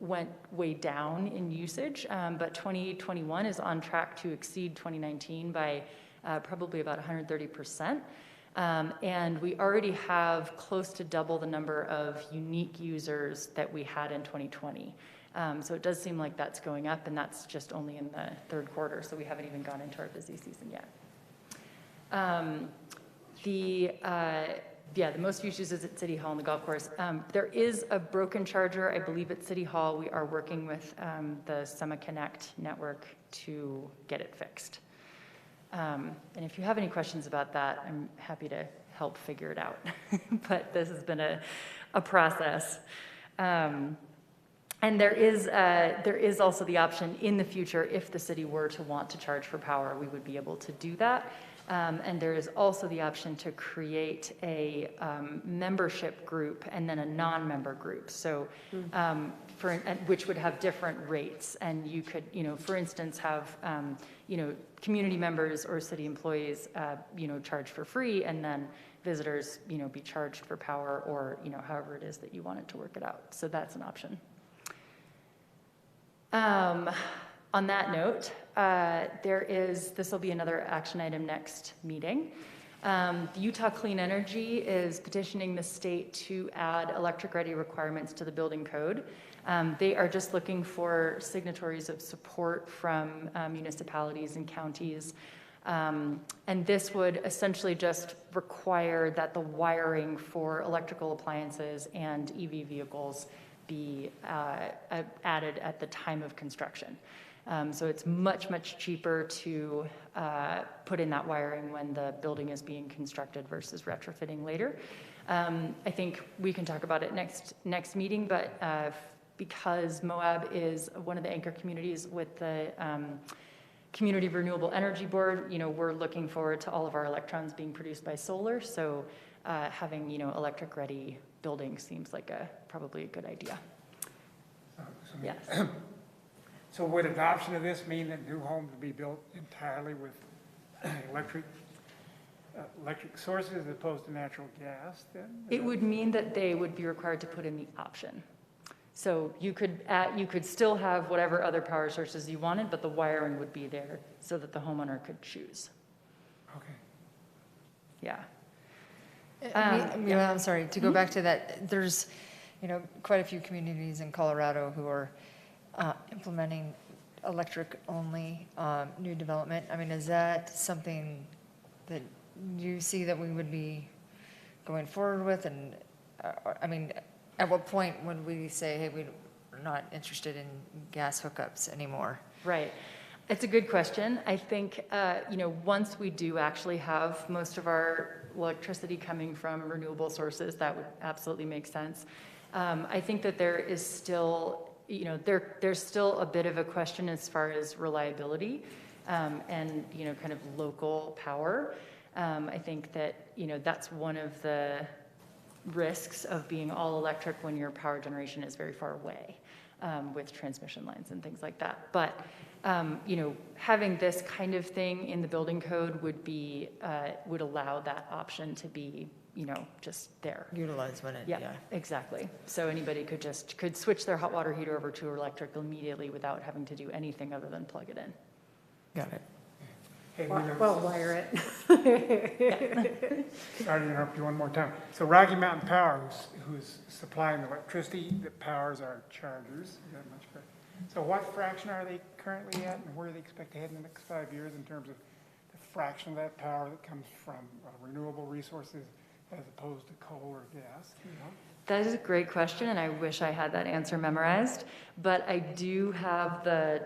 went way down in usage, but 2021 is on track to exceed 2019 by probably about 130%. And we already have close to double the number of unique users that we had in 2020. So it does seem like that's going up, and that's just only in the third quarter, so we haven't even gone into our busy season yet. The most used is at City Hall and the golf course. There is a broken charger, I believe, at City Hall. We are working with the SemaConnect network to get it fixed. And if you have any questions about that, I'm happy to help figure it out. But this has been a process. And there is also the option in the future, if the city were to want to charge for power, we would be able to do that. And there is also the option to create a membership group and then a non-member group. So, which would have different rates. And you could, for instance, have, community members or city employees, charge for free, and then visitors, be charged for power, or, however it is that you want it to work it out. So that's an option. On that note, this will be another action item next meeting. The Utah Clean Energy is petitioning the state to add electric-ready requirements to the building code. They are just looking for signatories of support from municipalities and counties. And this would essentially just require that the wiring for electrical appliances and EV vehicles be added at the time of construction. So it's much, much cheaper to put in that wiring when the building is being constructed versus retrofitting later. I think we can talk about it next meeting, but because Moab is one of the anchor communities with the Community Renewable Energy Board, we're looking forward to all of our electrons being produced by solar. So having, electric-ready buildings seems like probably a good idea. Yes. So would adoption of this mean that new homes would be built entirely with electric sources as opposed to natural gas then? It would mean that they would be required to put in the option. So you could still have whatever other power sources you wanted, but the wiring would be there so that the homeowner could choose. Okay. Yeah. I'm sorry, to go back to that, there's, quite a few communities in Colorado who are implementing electric-only new development. I mean, is that something that you see that we would be going forward with? And, at what point would we say, hey, we're not interested in gas hookups anymore? Right. It's a good question. I think, once we do actually have most of our electricity coming from renewable sources, that would absolutely make sense. I think that there is still, there's still a bit of a question as far as reliability and, kind of local power. I think that, that's one of the risks of being all electric when your power generation is very far away with transmission lines and things like that. But, having this kind of thing in the building code would allow that option to be, just there. Utilize when it, yeah. Exactly. So anybody could switch their hot water heater over to electric immediately without having to do anything other than plug it in. Got it. Hey, well, wire it. Sorry to interrupt you one more time. So Rocky Mountain Power, who's supplying the electricity that powers our chargers, is that much better? So what fraction are they currently at, and where do they expect to head in the next 5 years in terms of the fraction of that power that comes from renewable resources as opposed to coal or gas? That is a great question, and I wish I had that answer memorized. But I do have the,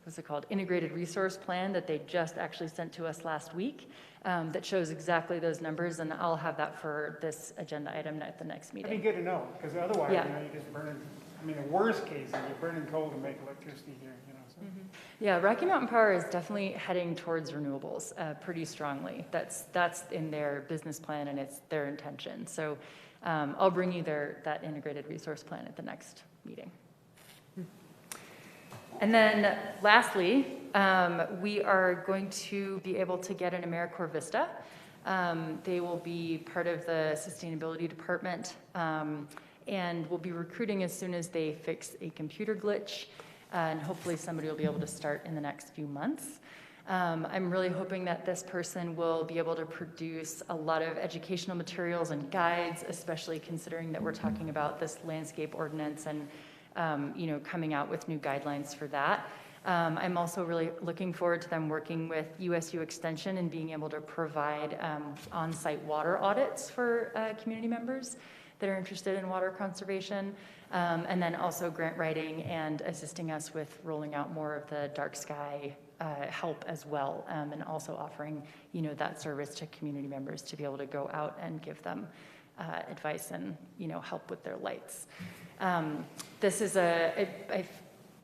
what's it called, integrated resource plan that they just actually sent to us last week that shows exactly those numbers, and I'll have that for this agenda item at the next meeting. That'd be good to know, because otherwise, Yeah. you just burn. The worst case is you're burning coal to make electricity here. So. Mm-hmm. Yeah, Rocky Mountain Power is definitely heading towards renewables pretty strongly. That's in their business plan, and it's their intention. So I'll bring you that integrated resource plan at the next meeting. And then lastly, we are going to be able to get an AmeriCorps Vista. They will be part of the sustainability department. and we'll be recruiting as soon as they fix a computer glitch, and hopefully somebody will be able to start in the next few months. I'm really hoping that this person will be able to produce a lot of educational materials and guides, especially considering that we're talking about this landscape ordinance and coming out with new guidelines for that. I'm also really looking forward to them working with USU Extension and being able to provide on-site water audits for community members that are interested in water conservation, and then also grant writing and assisting us with rolling out more of the dark sky help as well, and also offering that service to community members to be able to go out and give them advice and help with their lights. This is I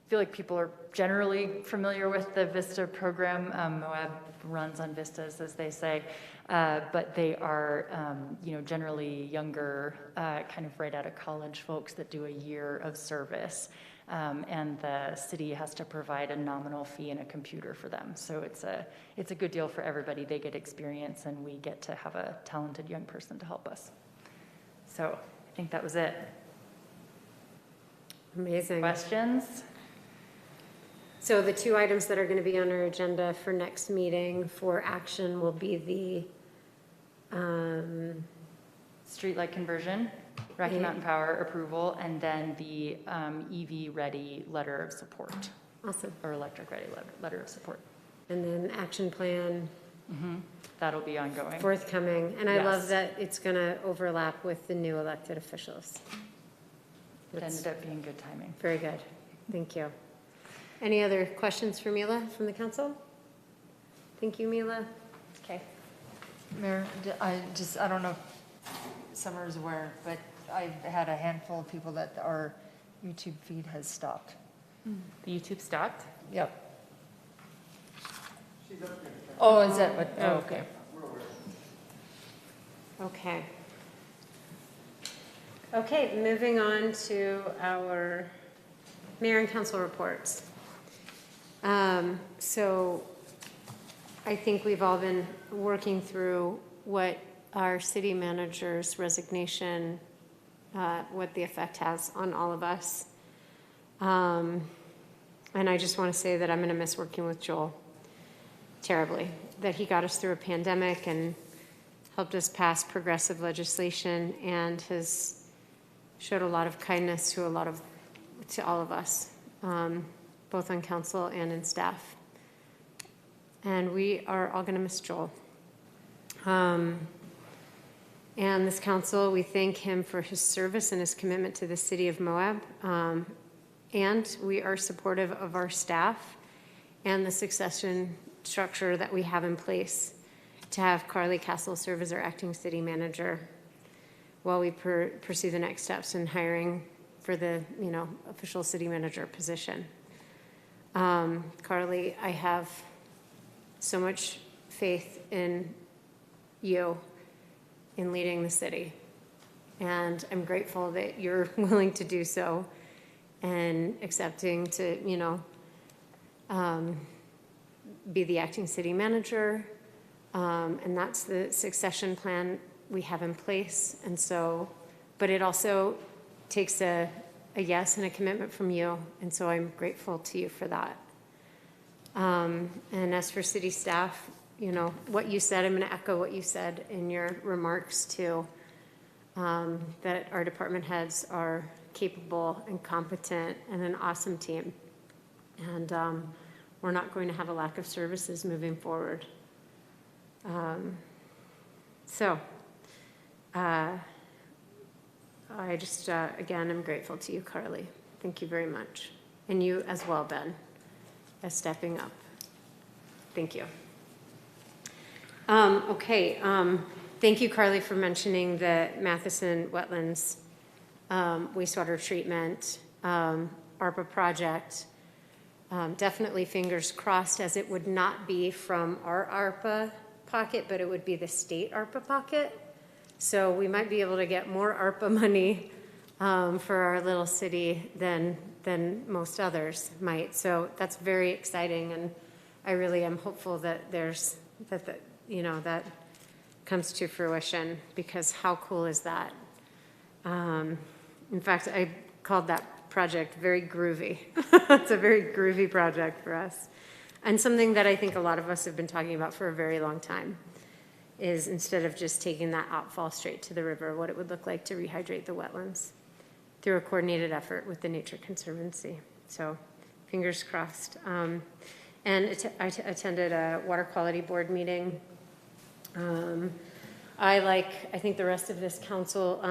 feel like people are generally familiar with the VISTA program. Moab runs on Vistas, as they say, but they are, generally younger, kind of right out of college folks that do a year of service, and the city has to provide a nominal fee and a computer for them. So it's a good deal for everybody. They get experience, and we get to have a talented young person to help us. So I think that was it. Amazing. Questions? So the two items that are going to be on our agenda for next meeting for action will be the Streetlight conversion, Rocky Mountain Power approval, and then the EV-ready letter of support, awesome, or electric-ready letter of support. and then action plan That'll be ongoing. forthcoming. And I love Yes. that it's going to overlap with the new elected officials. It That's ended up being good timing. very good. Thank you. Any other questions for Mila from the council? Thank you, Mila. Okay. Mayor, I don't know if Summer's aware, but I've had a handful of people that our YouTube feed has stopped. The YouTube stopped? Yep. Oh, is that what? Oh, okay. Okay. Okay, moving on to our mayor and council reports. So I think we've all been working through what our city manager's resignation, what the effect has on all of us. And I just want to say that I'm going to miss working with Joel terribly, that he got us through a pandemic and helped us pass progressive legislation and has showed a lot of kindness to all of us, both on council and in staff. And we are all going to miss Joel. And this council, we thank him for his service and his commitment to the city of Moab. And we are supportive of our staff and the succession structure that we have in place to have Carly Castle serve as our acting city manager while we pursue the next steps in hiring for the official city manager position. Carly, I have so much faith in you in leading the city, and I'm grateful that you're willing to do so and accepting to be the acting city manager, and that's the succession plan we have in place. And so, but it also takes a yes and a commitment from you, and so I'm grateful to you for that. And as for city staff, what you said, I'm going to echo what you said in your remarks too, that our department heads are capable and competent and an awesome team. And we're not going to have a lack of services moving forward. I just, again, I'm grateful to you, Carly. Thank you very much. And you as well, Ben, as stepping up. Thank you. Okay, thank you, Carly, for mentioning the Matheson Wetlands wastewater treatment ARPA project. Definitely fingers crossed, as it would not be from our ARPA pocket, but it would be the state ARPA pocket. So we might be able to get more ARPA money for our little city than most others might. So that's very exciting, and I really am hopeful that that comes to fruition, because how cool is that? In fact, I called that project very groovy. It's a very groovy project for us. And something that I think a lot of us have been talking about for a very long time is instead of just taking that outfall straight to the river, what it would look like to rehydrate the wetlands through a coordinated effort with the Nature Conservancy. So fingers crossed. And I attended a water quality board meeting. I think the rest of this council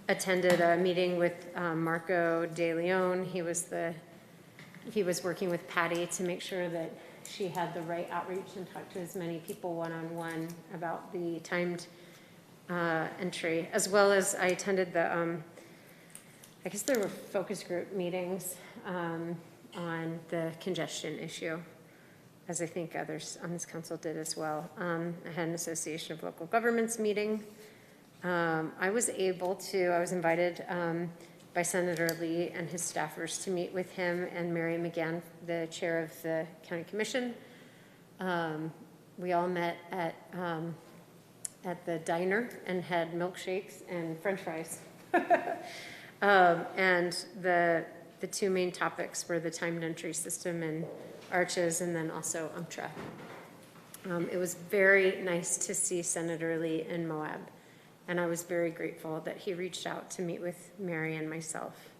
attended a meeting with Marco De Leon. He was working with Patty to make sure that she had the right outreach and talked to as many people one-on-one about the timed entry, as well as I attended the, I guess there were focus group meetings on the congestion issue, as I think others on this council did as well. I had an Association of Local Governments meeting. I was invited by Senator Lee and his staffers to meet with him and Mary McGann, the chair of the County Commission. We all met at the diner and had milkshakes and French fries. And the two main topics were the timed entry system and arches, and then also UMTRA. It was very nice to see Senator Lee in Moab, and I was very grateful that he reached out to meet with Mary and myself.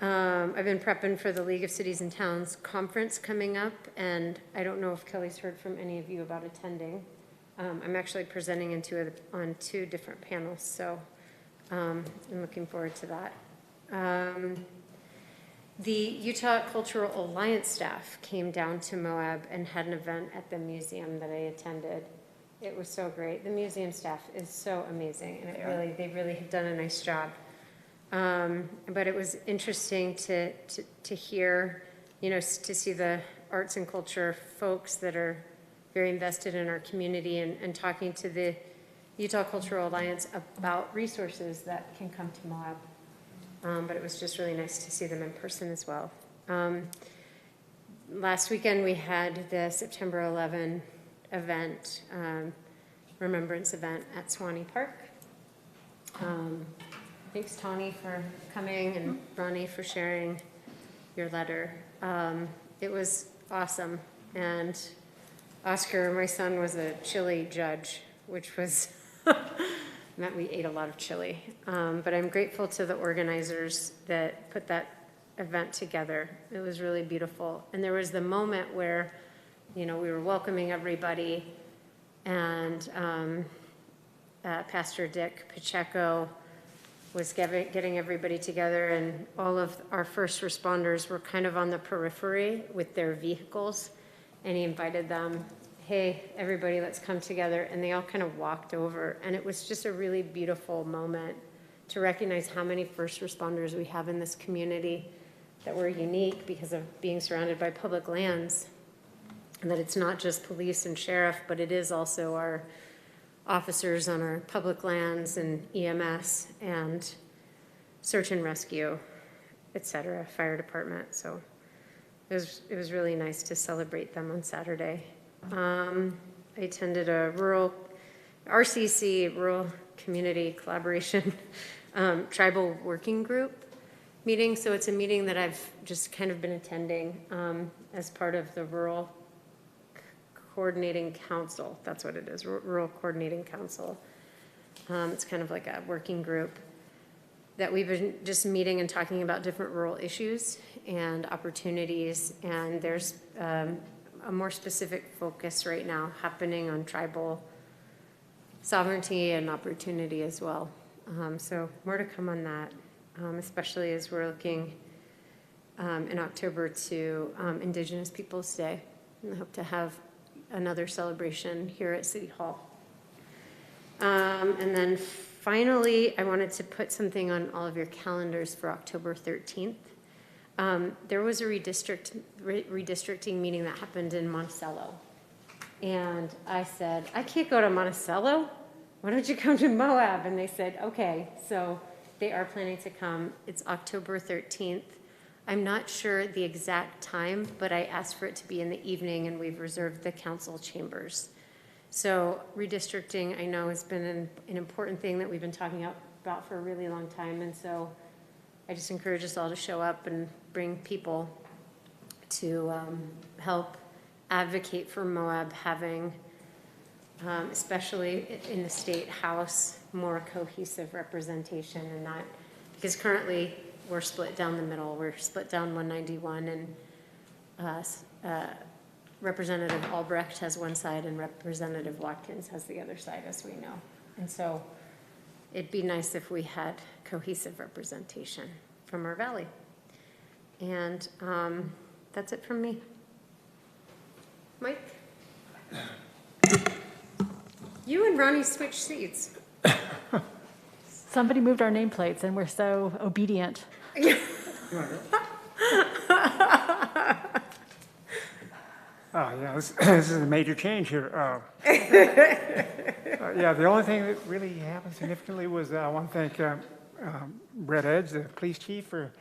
I've been prepping for the League of Cities and Towns conference coming up, and I don't know if Kelly's heard from any of you about attending. I'm actually presenting on two different panels, so I'm looking forward to that. The Utah Cultural Alliance staff came down to Moab and had an event at the museum that I attended. It was so great. The museum staff is so amazing, and they really have done a nice job. But it was interesting to hear, to see the arts and culture folks that are very invested in our community and talking to the Utah Cultural Alliance about resources that can come to Moab. But it was just really nice to see them in person as well. Last weekend we had the September 11 event, Remembrance event at Suwanee Park. Thanks, Tawny, for coming, and Ronnie for sharing your letter. It was awesome, and Oscar, my son, was a chili judge, which was meant we ate a lot of chili. But I'm grateful to the organizers that put that event together. It was really beautiful. And there was the moment where, we were welcoming everybody, and Pastor Dick Pacheco was getting everybody together, and all of our first responders were kind of on the periphery with their vehicles, and he invited them, hey, everybody, let's come together. And they all kind of walked over. And it was just a really beautiful moment to recognize how many first responders we have in this community, that we're unique because of being surrounded by public lands, and that it's not just police and sheriff, but it is also our officers on our public lands and EMS and search and rescue, et cetera, fire department. So it was really nice to celebrate them on Saturday. I attended a RCC, Rural Community Collaboration, Tribal Working Group meeting. So it's a meeting that I've just kind of been attending as part of the Rural Coordinating Council. That's what it is, Rural Coordinating Council. It's kind of like a working group that we've been just meeting and talking about different rural issues and opportunities. And there's a more specific focus right now happening on tribal sovereignty and opportunity as well. So more to come on that, especially as we're looking in October to Indigenous Peoples Day. And I hope to have another celebration here at City Hall. And then finally, I wanted to put something on all of your calendars for October 13th. There was a redistricting meeting that happened in Monticello. And I said, I can't go to Monticello. Why don't you come to Moab? And they said, okay. So they are planning to come. It's October 13th. I'm not sure the exact time, but I asked for it to be in the evening, and we've reserved the council chambers. So redistricting, I know, has been an important thing that we've been talking about for a really long time. And so I just encourage us all to show up and bring people to help advocate for Moab having, especially in the state house, more cohesive representation, and not, because currently we're split down the middle. We're split down 191, and Representative Albrecht has one side and Representative Watkins has the other side, as we know. And so it'd be nice if we had cohesive representation from our valley. And that's it from me. Mike? You and Ronnie switched seats. Somebody moved our nameplates and we're so obedient. Oh, yeah, this is a major change here. Yeah, the only thing that really happened significantly was I want to thank Brett Edge, the police chief, for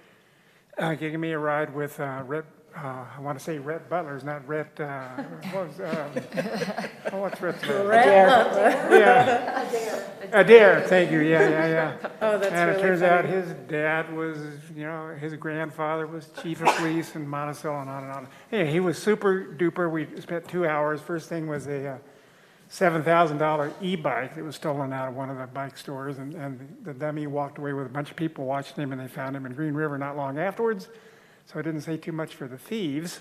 giving me a ride with Rhett. I want to say Rhett Butler's, not Rhett. What's Rhett's name? Yeah. Adair, thank you. Yeah. Oh, that's And it really turns funny. out his dad was, his grandfather was chief of police in Monticello and on and on. Anyway, he was super duper. We spent 2 hours. First thing was a $7,000 e-bike that was stolen out of one of the bike stores, and the dummy walked away with a bunch of people watching him, and they found him in Green River not long afterwards. So I didn't say too much for the thieves.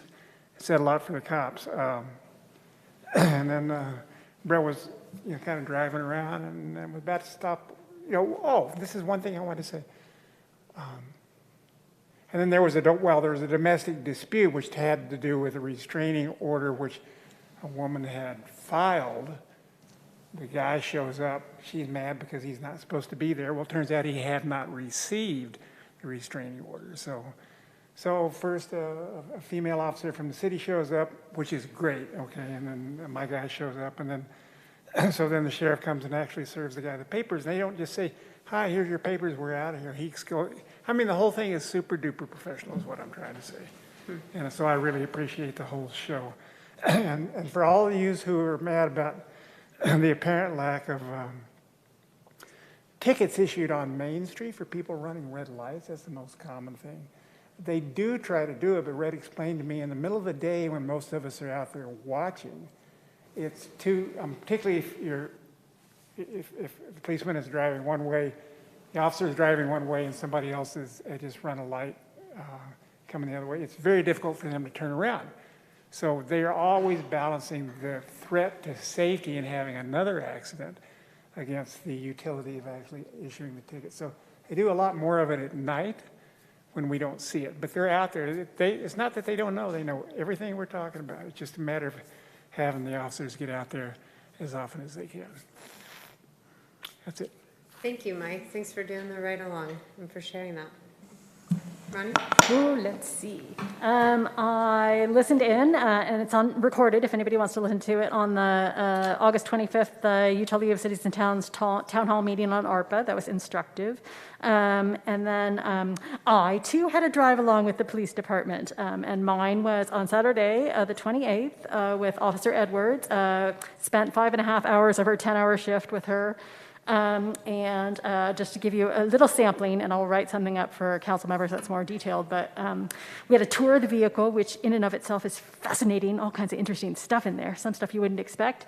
It said a lot for the cops. And then Brett was kind of driving around and was about to stop. This is one thing I wanted to say. And then there was a domestic dispute which had to do with a restraining order which a woman had filed. The guy shows up. She's mad because he's not supposed to be there. Well, it turns out he had not received the restraining order. So first, a female officer from the city shows up, which is great, okay, and then my guy shows up, and then the sheriff comes and actually serves the guy the papers. And they don't just say, "Hi, here's your papers, we're out of here." The whole thing is super duper professional, is what I'm trying to say. And so I really appreciate the whole show. And for all of you who are mad about the apparent lack of tickets issued on Main Street for people running red lights, that's the most common thing. They do try to do it, but Red explained to me in the middle of the day when most of us are out there watching, it's too, particularly if the policeman is driving one way, the officer is driving one way and somebody else is just run a light coming the other way, it's very difficult for them to turn around. So they are always balancing the threat to safety and having another accident against the utility of actually issuing the ticket. So they do a lot more of it at night when we don't see it. But they're out there. It's not that they don't know. They know everything we're talking about. It's just a matter of having the officers get out there as often as they can. That's it. Thank you, Mike. Thanks for doing the ride along and for sharing that. Ronnie? Ooh, let's see. I listened in, and it's on recorded if anybody wants to listen to it, on the August 25th, the Utah League of Cities and Towns town hall meeting on ARPA. That was instructive. And then I, too, had a drive along with the police department, and mine was on Saturday, the 28th, with Officer Edwards. Spent 5.5 hours of her 10-hour shift with her. And just to give you a little sampling, and I'll write something up for council members that's more detailed, but we had a tour of the vehicle, which in and of itself is fascinating, all kinds of interesting stuff in there, some stuff you wouldn't expect.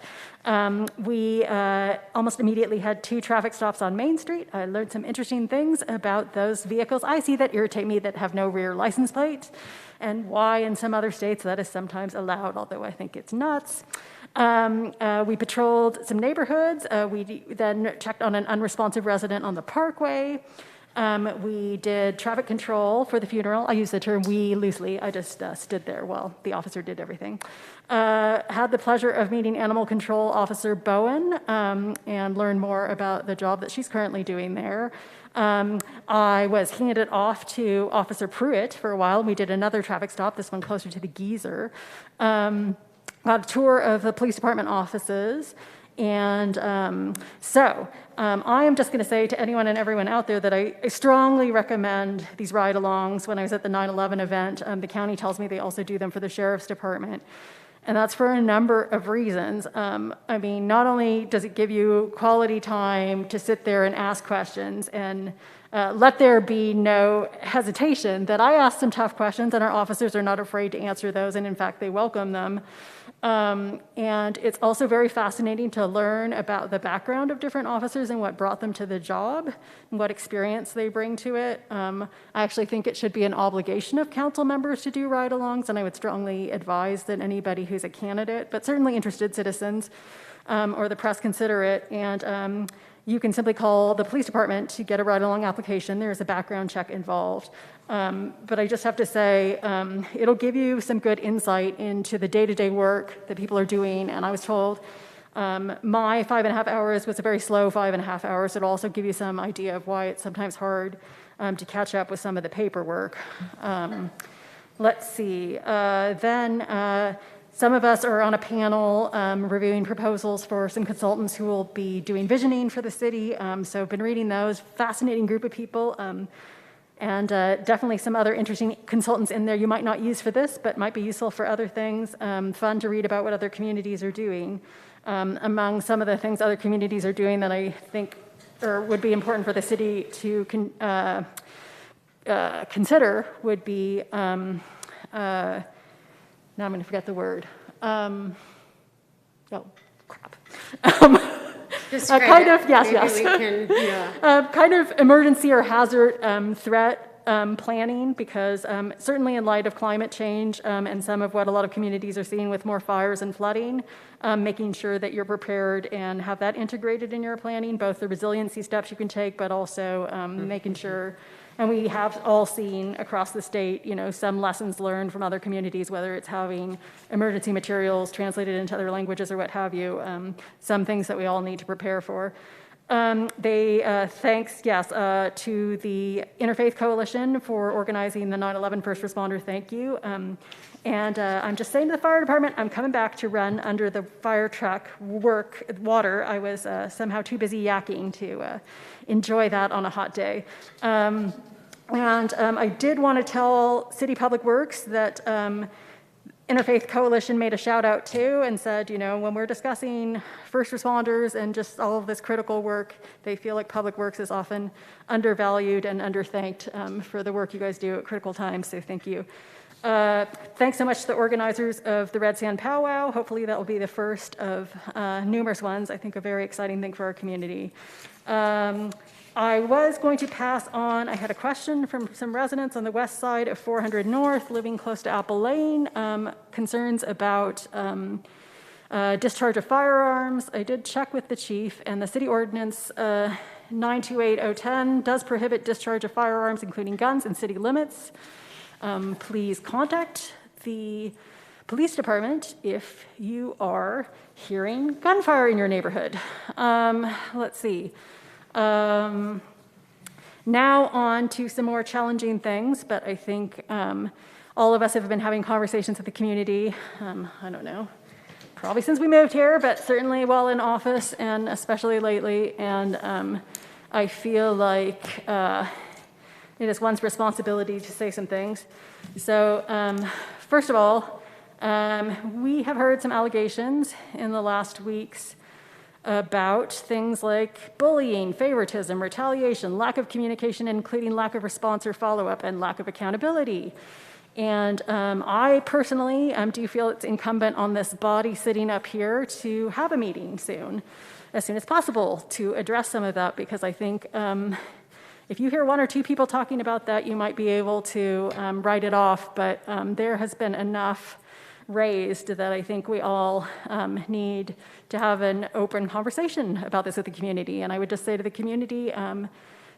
We almost immediately had 2 traffic stops on Main Street. I learned some interesting things about those vehicles I see that irritate me that have no rear license plate, and why in some other states that is sometimes allowed, although I think it's nuts. We patrolled some neighborhoods. We then checked on an unresponsive resident on the Parkway. We did traffic control for the funeral. I use the term "we" loosely. I just stood there while the officer did everything. Had the pleasure of meeting Animal Control Officer Bowen and learn more about the job that she's currently doing there. I was handed off to Officer Pruitt for a while. We did another traffic stop, this one closer to the Geyser. Got a tour of the police department offices. And I am just going to say to anyone and everyone out there that I strongly recommend these ride-alongs. When I was at the 9/11 event, the county tells me they also do them for the sheriff's department. And that's for a number of reasons. I mean, not only does it give you quality time to sit there and ask questions, and let there be no hesitation that I ask some tough questions and our officers are not afraid to answer those, and in fact, they welcome them. And it's also very fascinating to learn about the background of different officers and what brought them to the job and what experience they bring to it. I actually think it should be an obligation of council members to do ride-alongs, and I would strongly advise that anybody who's a candidate, but certainly interested citizens or the press, consider it. And you can simply call the police department to get a ride-along application. There's a background check involved. But I just have to say, it'll give you some good insight into the day-to-day work that people are doing. And I was told my 5.5 hours was a very slow 5.5 hours. It'll also give you some idea of why it's sometimes hard to catch up with some of the paperwork. Let's see. Then some of us are on a panel reviewing proposals for some consultants who will be doing visioning for the city. So I've been reading those. Fascinating group of people. And definitely some other interesting consultants in there you might not use for this, but might be useful for other things. Fun to read about what other communities are doing. Among some of the things other communities are doing that I think would be important for the city to consider would be, now I'm going to forget the word. Oh, crap. Kind of, yes. Kind of emergency or hazard threat planning, because certainly in light of climate change and some of what a lot of communities are seeing with more fires and flooding, making sure that you're prepared and have that integrated in your planning, both the resiliency steps you can take, but also making sure. And we have all seen across the state, some lessons learned from other communities, whether it's having emergency materials translated into other languages or what have you, some things that we all need to prepare for. Thanks, to the Interfaith Coalition for organizing the 9/11 First Responder Thank You. And I'm just saying to the fire department, I'm coming back to run under the fire truck water. I was somehow too busy yakking to enjoy that on a hot day. And I did want to tell City Public Works that Interfaith Coalition made a shout out too and said, when we're discussing first responders and just all of this critical work, they feel like Public Works is often undervalued and underthanked for the work you guys do at critical times, so thank you. Thanks so much to the organizers of the Red Sand Powwow. Hopefully that will be the first of numerous ones. I think a very exciting thing for our community. I was going to pass on, I had a question from some residents on the west side of 400 North, living close to Apple Lane, concerns about discharge of firearms. I did check with the chief, and the city ordinance 928010 does prohibit discharge of firearms, including guns, in city limits. Please contact the police department if you are hearing gunfire in your neighborhood. Let's see. Now on to some more challenging things, but I think all of us have been having conversations with the community, I don't know, probably since we moved here, but certainly while in office and especially lately, and I feel like it is one's responsibility to say some things. So first of all, we have heard some allegations in the last weeks about things like bullying, favoritism, retaliation, lack of communication, including lack of response or follow-up, and lack of accountability. And I personally do feel it's incumbent on this body sitting up here to have a meeting soon as possible, to address some of that, because I think if you hear one or two people talking about that, you might be able to write it off, but there has been enough raised that I think we all need to have an open conversation about this with the community. And I would just say to the community,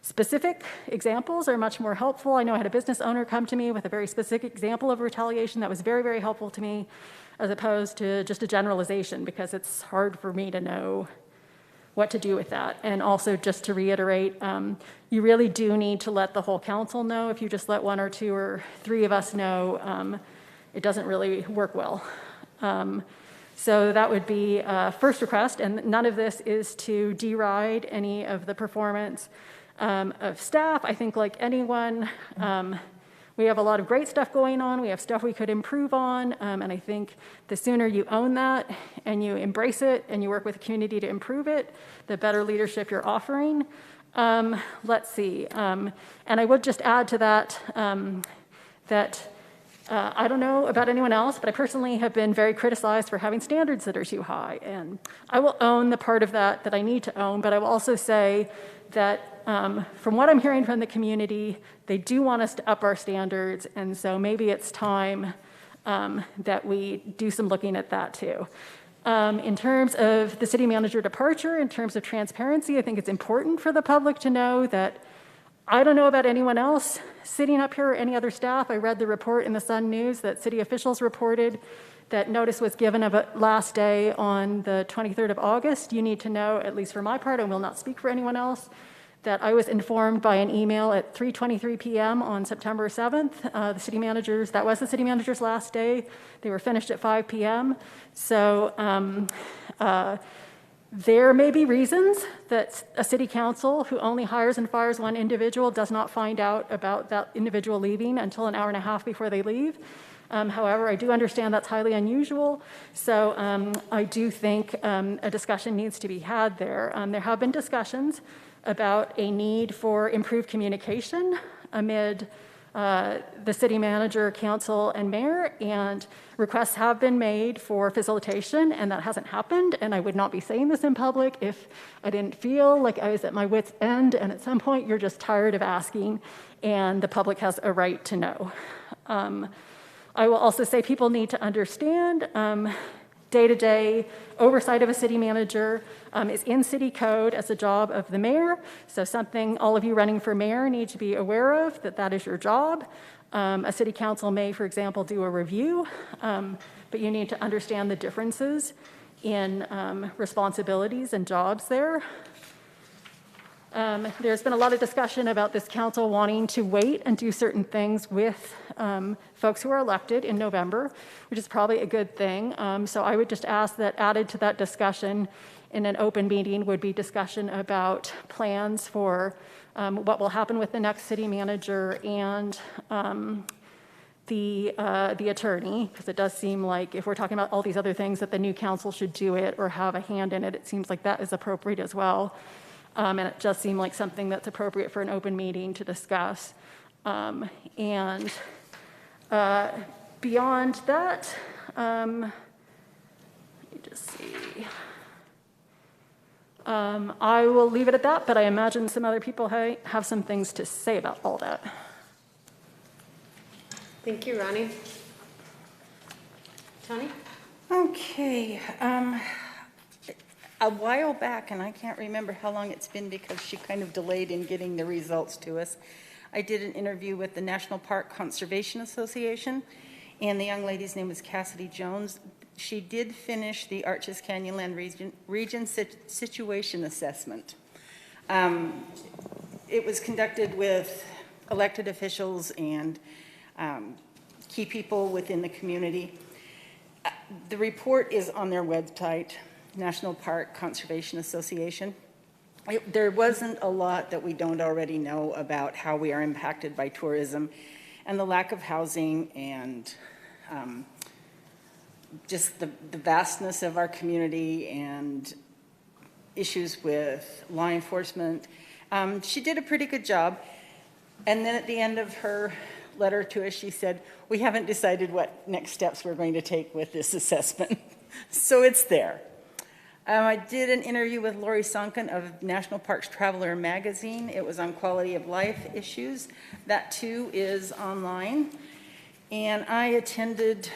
specific examples are much more helpful. I know I had a business owner come to me with a very specific example of retaliation that was very, very helpful to me, as opposed to just a generalization, because it's hard for me to know what to do with that. And also, just to reiterate, you really do need to let the whole council know. If you just let one or two or three of us know, it doesn't really work well. So that would be first request, and none of this is to deride any of the performance of staff. I think like anyone, We have a lot of great stuff going on. We have stuff we could improve on. And I think the sooner you own that and you embrace it and you work with the community to improve it, the better leadership you're offering. Let's see. And I would just add to that that I don't know about anyone else, but I personally have been very criticized for having standards that are too high. And I will own the part of that that I need to own, but I will also say that from what I'm hearing from the community, they do want us to up our standards, and so maybe it's time that we do some looking at that too. In terms of the city manager departure, in terms of transparency, I think it's important for the public to know that I don't know about anyone else sitting up here or any other staff. I read the report in the Sun News that city officials reported that notice was given of a last day on the 23rd of August. You need to know, at least for my part, I will not speak for anyone else, that I was informed by an email at 3:23 p.m. on September 7th. That was the city manager's last day. They were finished at 5 p.m. So there may be reasons that a city council who only hires and fires one individual does not find out about that individual leaving until an hour and a half before they leave. However, I do understand that's highly unusual, so I do think a discussion needs to be had there. There have been discussions about a need for improved communication amid the city manager, council, and mayor, and requests have been made for facilitation, and that hasn't happened, and I would not be saying this in public if I didn't feel like I was at my wit's end, and at some point you're just tired of asking, and the public has a right to know. I will also say people need to understand day-to-day oversight of a city manager is in city code as a job of the mayor. So something all of you running for mayor need to be aware of, that is your job. A city council may, for example, do a review, but you need to understand the differences in responsibilities and jobs there. There's been a lot of discussion about this council wanting to wait and do certain things with folks who are elected in November, which is probably a good thing. So I would just ask that added to that discussion in an open meeting would be discussion about plans for what will happen with the next city manager and the attorney, because it does seem like if we're talking about all these other things that the new council should do it or have a hand in it, it seems like that is appropriate as well. And it does seem like something that's appropriate for an open meeting to discuss. And beyond that, let me just see. I will leave it at that, but I imagine some other people have some things to say about all that. Thank you, Ronnie. Tony? Okay. A while back, and I can't remember how long it's been because she kind of delayed in getting the results to us, I did an interview with the National Park Conservation Association, and the young lady's name was Cassidy Jones. She did finish the Arches Canyonland Region Situation Assessment. It was conducted with elected officials and key people within the community. The report is on their website, National Park Conservation Association. There wasn't a lot that we don't already know about how we are impacted by tourism and the lack of housing and just the vastness of our community and issues with law enforcement. She did a pretty good job. And then at the end of her letter to us, she said, we haven't decided what next steps we're going to take with this assessment. So it's there. I did an interview with Lori Sonkin of National Parks Traveler magazine. It was on quality of life issues. That too is online. And I attended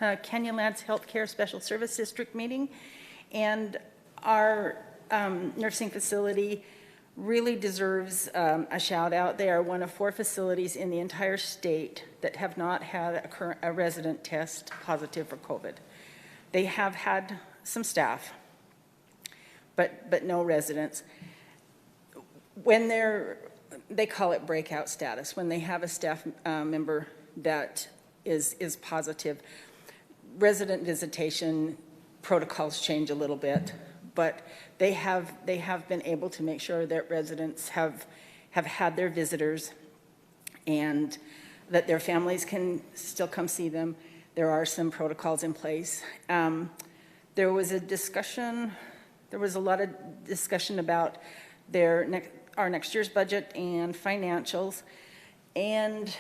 Canyonlands Healthcare Special Service District meeting. And our nursing facility really deserves a shout out. They are one of 4 facilities in the entire state that have not had a resident test positive for COVID. They have had some staff, but no residents. When they call it breakout status, when they have a staff member that is positive, resident visitation protocols change a little bit, but they have been able to make sure that residents have had their visitors, and that their families can still come see them. There are some protocols in place. There was a lot of discussion about our next year's budget and financials, and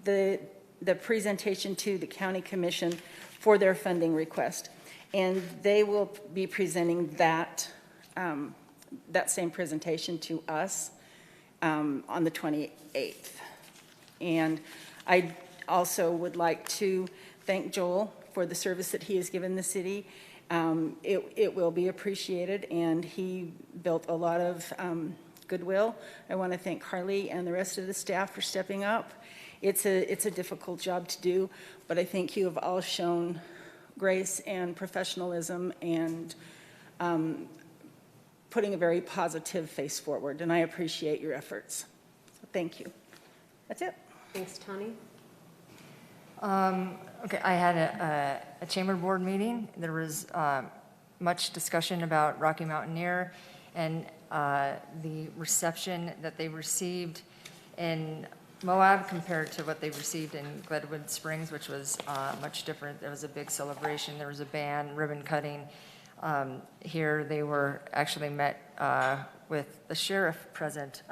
the presentation to the county commission for their funding request. And they will be presenting that same presentation to us on the 28th. And I also would like to thank Joel for the service that he has given the city. It will be appreciated, and he built a lot of goodwill. I want to thank Carly and the rest of the staff for stepping up. It's a difficult job to do, but I think you have all shown grace and professionalism and putting a very positive face forward, and I appreciate your efforts. So thank you. That's it. Thanks, Tony. Okay, I had a chamber board meeting. There was much discussion about Rocky Mountaineer and the reception that they received in Moab compared to what they received in Glenwood Springs, which was much different. There was a big celebration. There was a band, ribbon cutting. Here they were actually met with the sheriff present.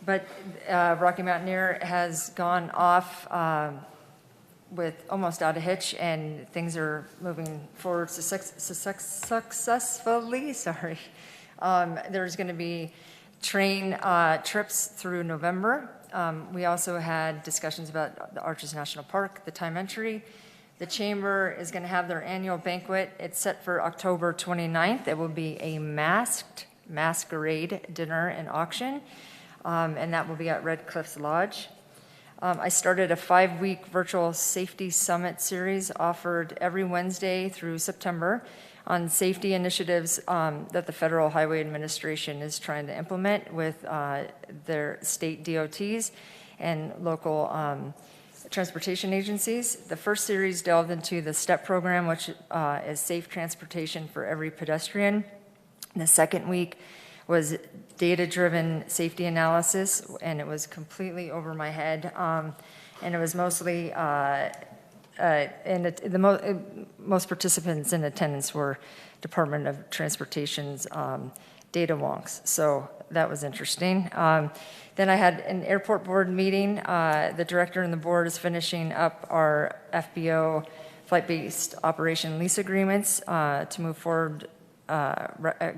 But Rocky Mountaineer has gone off with almost out of hitch, and things are moving forward successfully. Sorry. There's going to be train trips through November. We also had discussions about the Arches National Park, the time entry. The chamber is going to have their annual banquet. It's set for October 29th. It will be a masked masquerade dinner and auction, and that will be at Red Cliffs Lodge. I started a 5-week virtual safety summit series offered every Wednesday through September on safety initiatives that the Federal Highway Administration is trying to implement with their state DOTs and local transportation agencies. The first series delved into the STEP program, which is safe transportation for every pedestrian. The second week was data-driven safety analysis, and it was completely over my head. And it was mostly, most participants in attendance were Department of Transportation's data wonks. So that was interesting. Then I had an airport board meeting. The director and the board is finishing up our FBO flight-based operation lease agreements to move forward,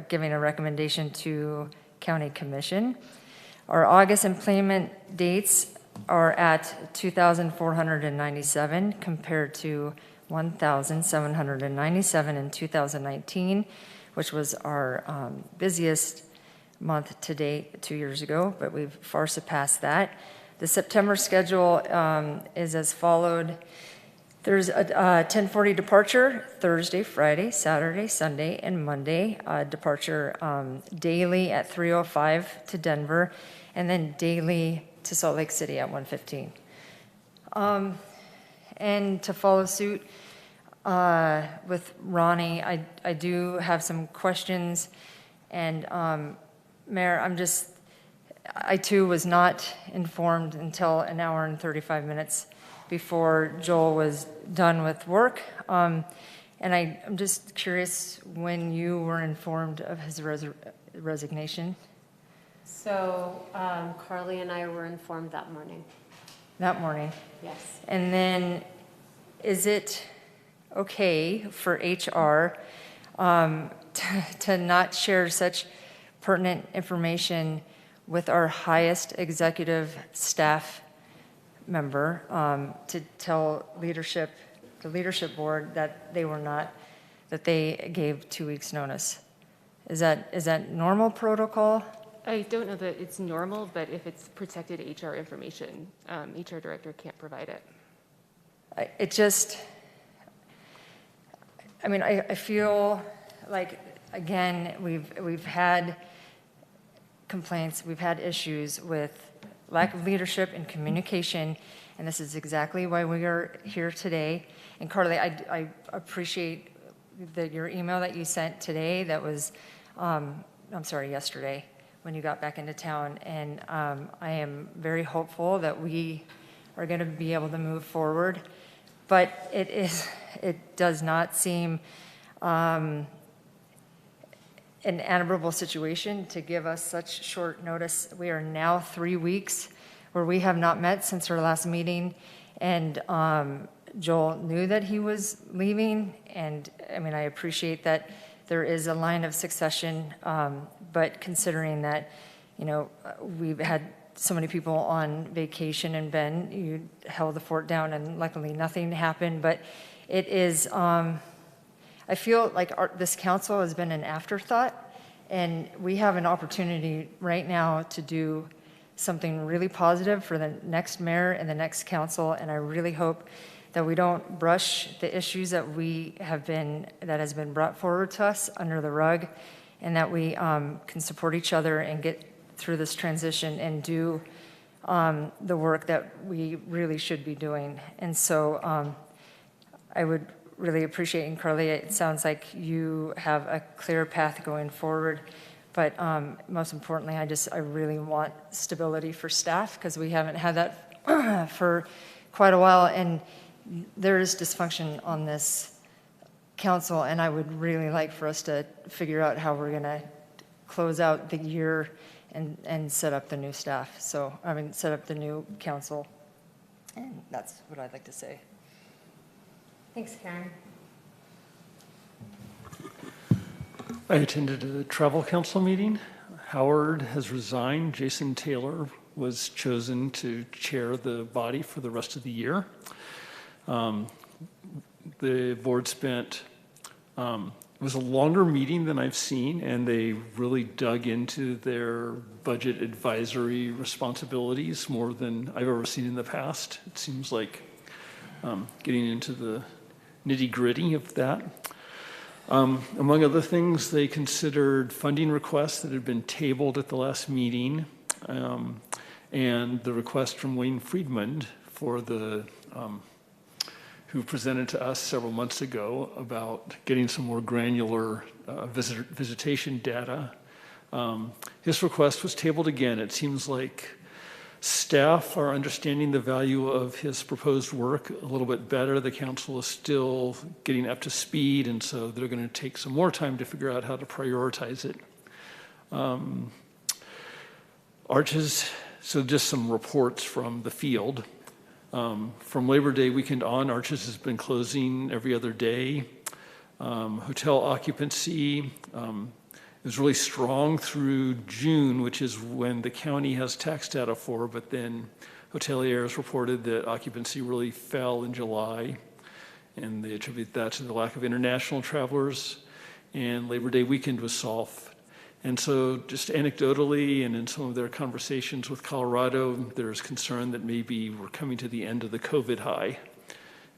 giving a recommendation to county commission. Our August employment dates are at 2,497 compared to 1,797 in 2019, which was our busiest month to date 2 years ago, but we've far surpassed that. The September schedule is as followed. There's a 10:40 departure, Thursday, Friday, Saturday, Sunday, and Monday. Departure daily at 3:05 to Denver, and then daily to Salt Lake City at 1:15. And to follow suit with Ronnie, I do have some questions. And Mayor, I too was not informed until an hour and 35 minutes before Joel was done with work. And I'm just curious when you were informed of his resignation. So Carly and I were informed that morning. That morning. Yes. And then is it okay for HR to not share such pertinent information with our highest executive staff member to tell the leadership board that they gave 2 weeks notice? Is that normal protocol? I don't know that it's normal, but if it's protected HR information, HR director can't provide it. I feel like, again, we've had complaints, we've had issues with lack of leadership and communication, and this is exactly why we are here today. And Carly, I appreciate your email that you sent today. That was, yesterday when you got back into town. And I am very hopeful that we are going to be able to move forward. But it does not seem an admirable situation to give us such short notice. We are now 3 weeks where we have not met since our last meeting, and Joel knew that he was leaving, and I mean, I appreciate that there is a line of succession, but considering that, you know, we've had so many people on vacation, and Ben, you held the fort down, and luckily nothing happened, but it is, I feel like this council has been an afterthought, and we have an opportunity right now to do something really positive for the next mayor and the next council, and I really hope that we don't brush the issues that has been brought forward to us under the rug, and that we can support each other and get through this transition and do the work that we really should be doing. And so I would really appreciate, and Carly, it sounds like you have a clear path going forward, but most importantly, I really want stability for staff, because we haven't had that for quite a while, and there is dysfunction on this council, and I would really like for us to figure out how we're going to close out the year and set up the new staff. So, I mean, set up the new council. And that's what I'd like to say. Thanks, Karen. I attended a travel council meeting. Howard has resigned. Jason Taylor was chosen to chair the body for the rest of the year. The board spent, it was a longer meeting than I've seen, and they really dug into their budget advisory responsibilities more than I've ever seen in the past. It seems like getting into the nitty-gritty of that. Among other things, they considered funding requests that had been tabled at the last meeting, and the request from Wayne Friedman for who presented to us several months ago about getting some more granular visitation data. His request was tabled again. It seems like staff are understanding the value of his proposed work a little bit better. The council is still getting up to speed, and so they're going to take some more time to figure out how to prioritize it. Arches, so just some reports from the field. From Labor Day weekend on, Arches has been closing every other day. Hotel occupancy is really strong through June, which is when the county has tax data for, but then hoteliers reported that occupancy really fell in July, and they attribute that to the lack of international travelers, and Labor Day weekend was soft. And so just anecdotally and in some of their conversations with Colorado, there's concern that maybe we're coming to the end of the COVID high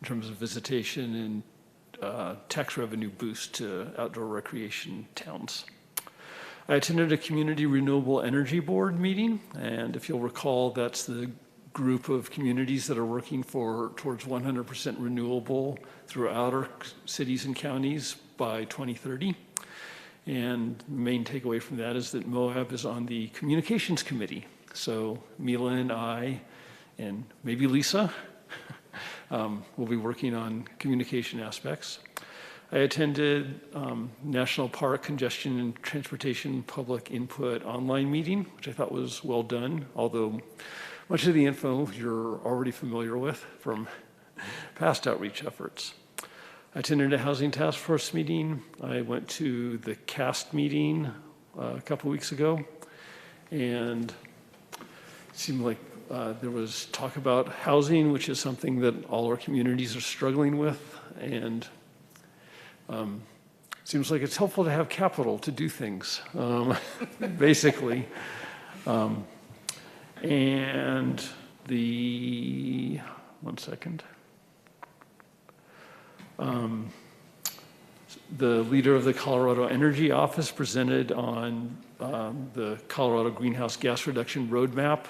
in terms of visitation and tax revenue boost to outdoor recreation towns. I attended a community renewable energy board meeting, and if you'll recall, that's the group of communities that are working towards 100% renewable throughout our cities and counties by 2030. And the main takeaway from that is that Moab is on the communications committee. So Mila and I, and maybe Lisa, will be working on communication aspects. I attended National Park Congestion and Transportation Public Input online meeting, which I thought was well done, although much of the info you're already familiar with from past outreach efforts. I attended a housing task force meeting. I went to the CAST meeting a couple weeks ago, and it seemed like there was talk about housing, which is something that all our communities are struggling with, and seems like it's helpful to have capital to do things, basically. And one second. The leader of the Colorado Energy Office presented on the Colorado Greenhouse Gas Reduction Roadmap.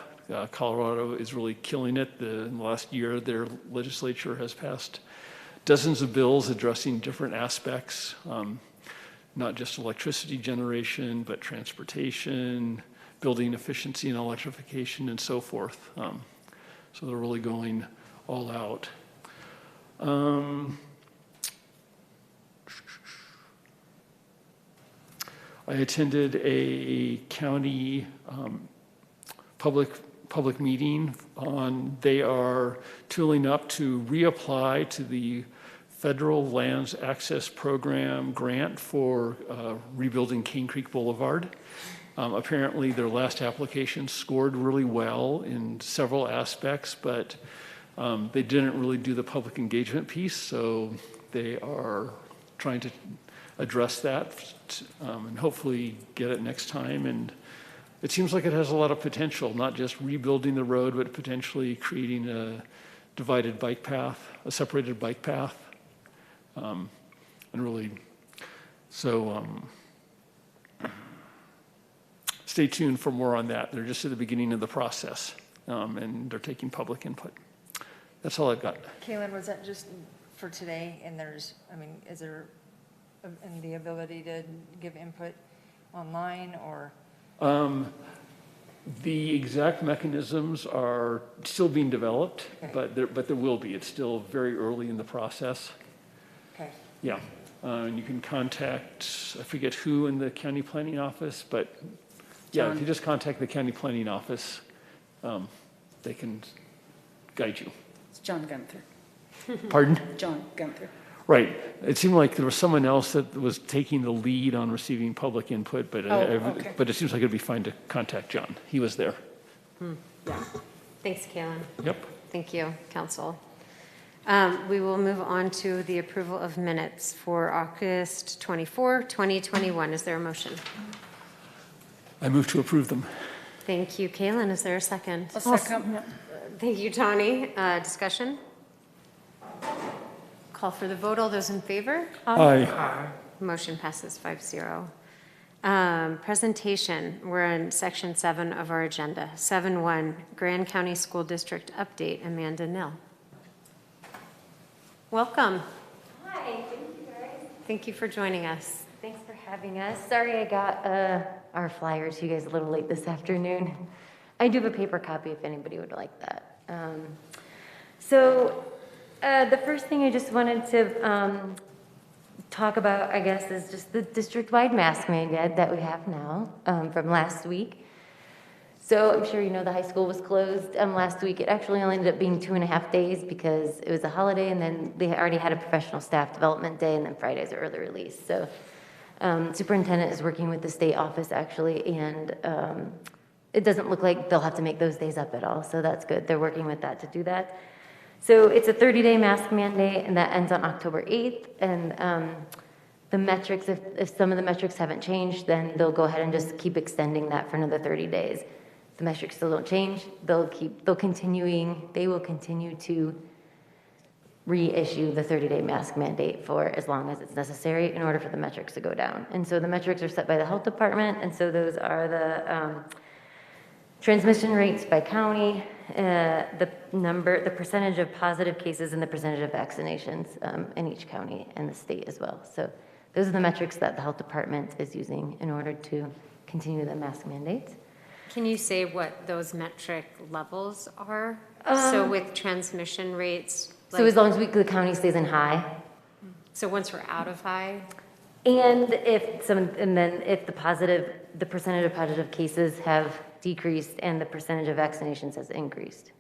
Colorado is really killing it. In the last year, their legislature has passed dozens of bills addressing different aspects, not just electricity generation, but transportation, building efficiency and electrification, and so forth. So they're really going all out. I attended a county public meeting on, they are tooling up to reapply to the Federal Lands Access Program grant for rebuilding Cane Creek Boulevard. Apparently their last application scored really well in several aspects, but they didn't really do the public engagement piece, so they are trying to address that and hopefully get it next time. And it seems like it has a lot of potential, not just rebuilding the road, but potentially creating a divided bike path, a separated bike path. And really, so stay tuned for more on that. They're just at the beginning of the process, and they're taking public input. That's all I've got. Kaylin, was that just for today? And there's, I mean, is there the ability to give input online or? The exact mechanisms are still being developed, Okay. but there will be. It's still very early in the process. Okay. Yeah, and you can contact, I forget who in the county planning office, but yeah, John. if you just contact the county planning office, they can guide you. It's John Gunther. Pardon? John Gunther. Right. It seemed like there was someone else that was taking the lead on receiving public input, but, okay. but it seems like it'd be fine to contact John. He was there. Yeah. Thanks, Kaylin. Yep. Thank you, council. We will move on to the approval of minutes for August 24, 2021. Is there a motion? I move to approve them. Thank you, Kaylin. Is there a second? A second. Thank you, Tawny. Discussion? Call for the vote. All those in favor? Aye. Motion passes 5-0. Presentation, we're in section 7 of our agenda. 7-1, Grand County School District Update, Amanda Nill. Welcome. Hi, thank you guys. Thank you for joining us. Thanks for having us. Sorry I got our flyers to you guys a little late this afternoon. I do have a paper copy if anybody would like that. The first thing I just wanted to talk about, I guess, is just the district-wide mask mandate that we have now from last week. So I'm sure you know the high school was closed last week. It actually only ended up being 2.5 days because it was a holiday, and then they already had a professional staff development day, and then Friday's early release. So superintendent is working with the state office actually, and it doesn't look like they'll have to make those days up at all. So that's good. They're working with that to do that. So it's a 30-day mask mandate, and that ends on October 8th. And the metrics, if some of the metrics haven't changed, then they'll go ahead and just keep extending that for another 30 days. If the metrics still don't change, they will continue to reissue the 30-day mask mandate for as long as it's necessary in order for the metrics to go down. And so the metrics are set by the health department, and so those are the transmission rates by county, the percentage of positive cases, and the percentage of vaccinations in each county and the state as well. So those are the metrics that the health department is using in order to continue the mask mandates. Can you say what those metric levels are? So with transmission rates? So as long as the county stays in high, So once we're out of high? and then if the percentage of positive cases have decreased and the percentage of vaccinations has increased.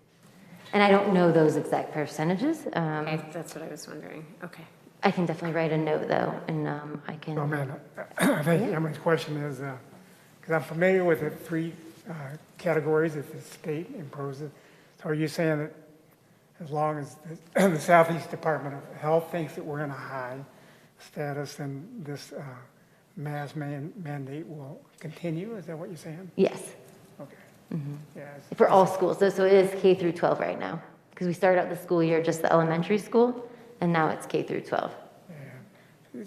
And I don't know those exact percentages. Okay, that's what I was wondering. Okay. I can definitely write a note though, and I can. Oh, man, I think Emily's question is, because I'm familiar with the three categories that the state imposes. So are you saying that as long as the Southeast Department of Health thinks that we're in a high status, then this mask mandate will continue? Is that what you're saying? Yes, Okay. Yeah, for all schools. So it is K through 12 right now, because we started out the school year just the elementary school, and now it's K through 12.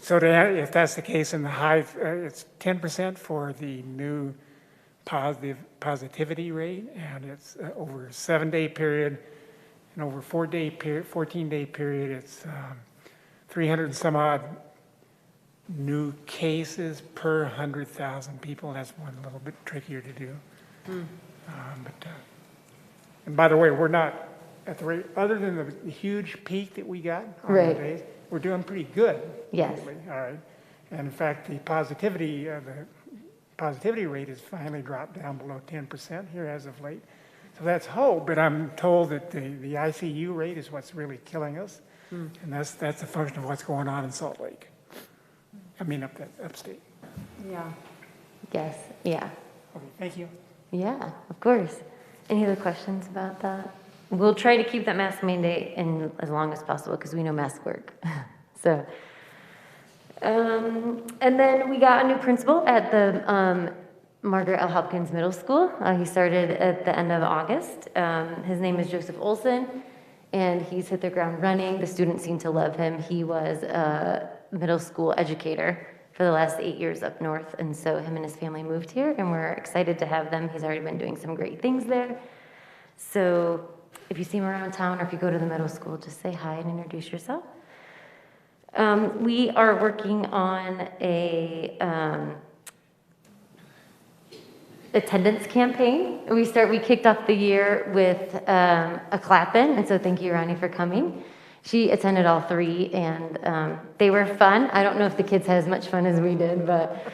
so if that's the case in the high, it's 10% for the new positivity rate, and it's over a 7-day period, and over 14-day period, it's 300 and some odd new cases per 100,000 people. That's one a little bit trickier to do. And by the way, we're not at the rate, other than the huge peak that we got on the Right. days, we're doing pretty good. Yes. lately, all right. And in fact, the positivity rate has finally dropped down below 10% here as of late. So that's hope, but I'm told that the ICU rate is what's really killing us. And that's a function of what's going on in Salt Lake. I mean, upstate. Yeah. Yes, yeah, Okay, thank you. yeah, of course. Any other questions about that? We'll try to keep that mask mandate in as long as possible because we know masks work. So, and then we got a new principal at the Margaret L. Hopkins Middle School. He started at the end of August. His name is Joseph Olson, and he's hit the ground running. The students seem to love him. He was a middle school educator for the last 8 years up north, and so him and his family moved here, and we're excited to have them. He's already been doing some great things there. So if you see him around town, or if you go to the middle school, just say hi and introduce yourself. We are working on a attendance campaign. We kicked off the year with a clap-in, and so thank you, Ronnie, for coming. She attended all 3, and they were fun. I don't know if the kids had as much fun as we did, but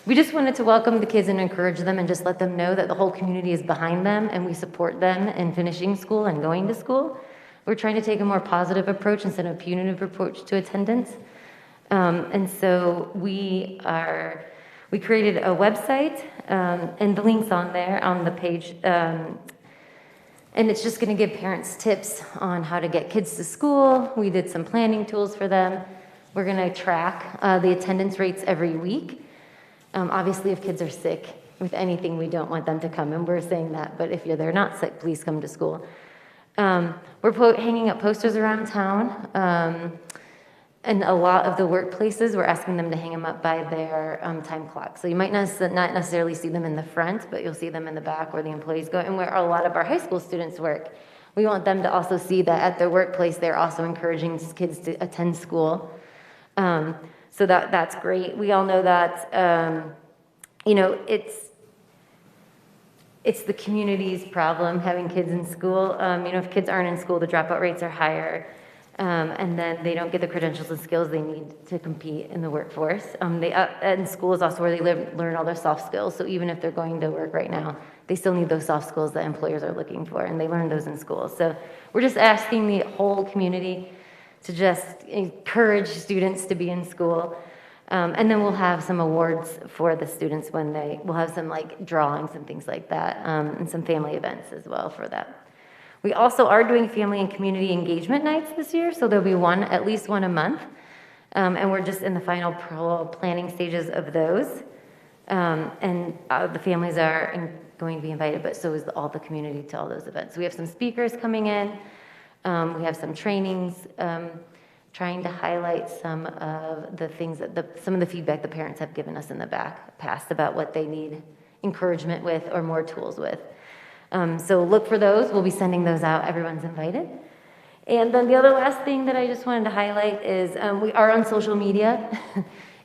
we just wanted to welcome the kids and encourage them and just let them know that the whole community is behind them and we support them in finishing school and going to school. We're trying to take a more positive approach instead of a punitive approach to attendance. And so we created a website, and the link's on there on the page. And it's just going to give parents tips on how to get kids to school. We did some planning tools for them. We're going to track the attendance rates every week. Obviously, if kids are sick with anything, we don't want them to come, and we're saying that. But if they're not sick, please come to school. We're hanging up posters around town. And a lot of the workplaces, we're asking them to hang them up by their time clock. So you might not necessarily see them in the front, but you'll see them in the back where the employees go and where a lot of our high school students work. We want them to also see that at their workplace, they're also encouraging kids to attend school. So that's great. We all know that, it's the community's problem having kids in school. If kids aren't in school, the dropout rates are higher. And then they don't get the credentials and skills they need to compete in the workforce. And school is also where they learn all their soft skills. So even if they're going to work right now, they still need those soft skills that employers are looking for, and they learn those in school. So we're just asking the whole community to just encourage students to be in school. And then we'll have some awards for the students we'll have some like drawings and things like that, and some family events as well for that. We also are doing family and community engagement nights this year, so there'll be at least one a month. And we're just in the final planning stages of those. And the families are going to be invited, but so is all the community to all those events. So we have some speakers coming in. We have some trainings, trying to highlight some of the things some of the feedback the parents have given us in the past about what they need encouragement with or more tools with. So look for those. We'll be sending those out. Everyone's invited. And then the other last thing that I just wanted to highlight is we are on social media.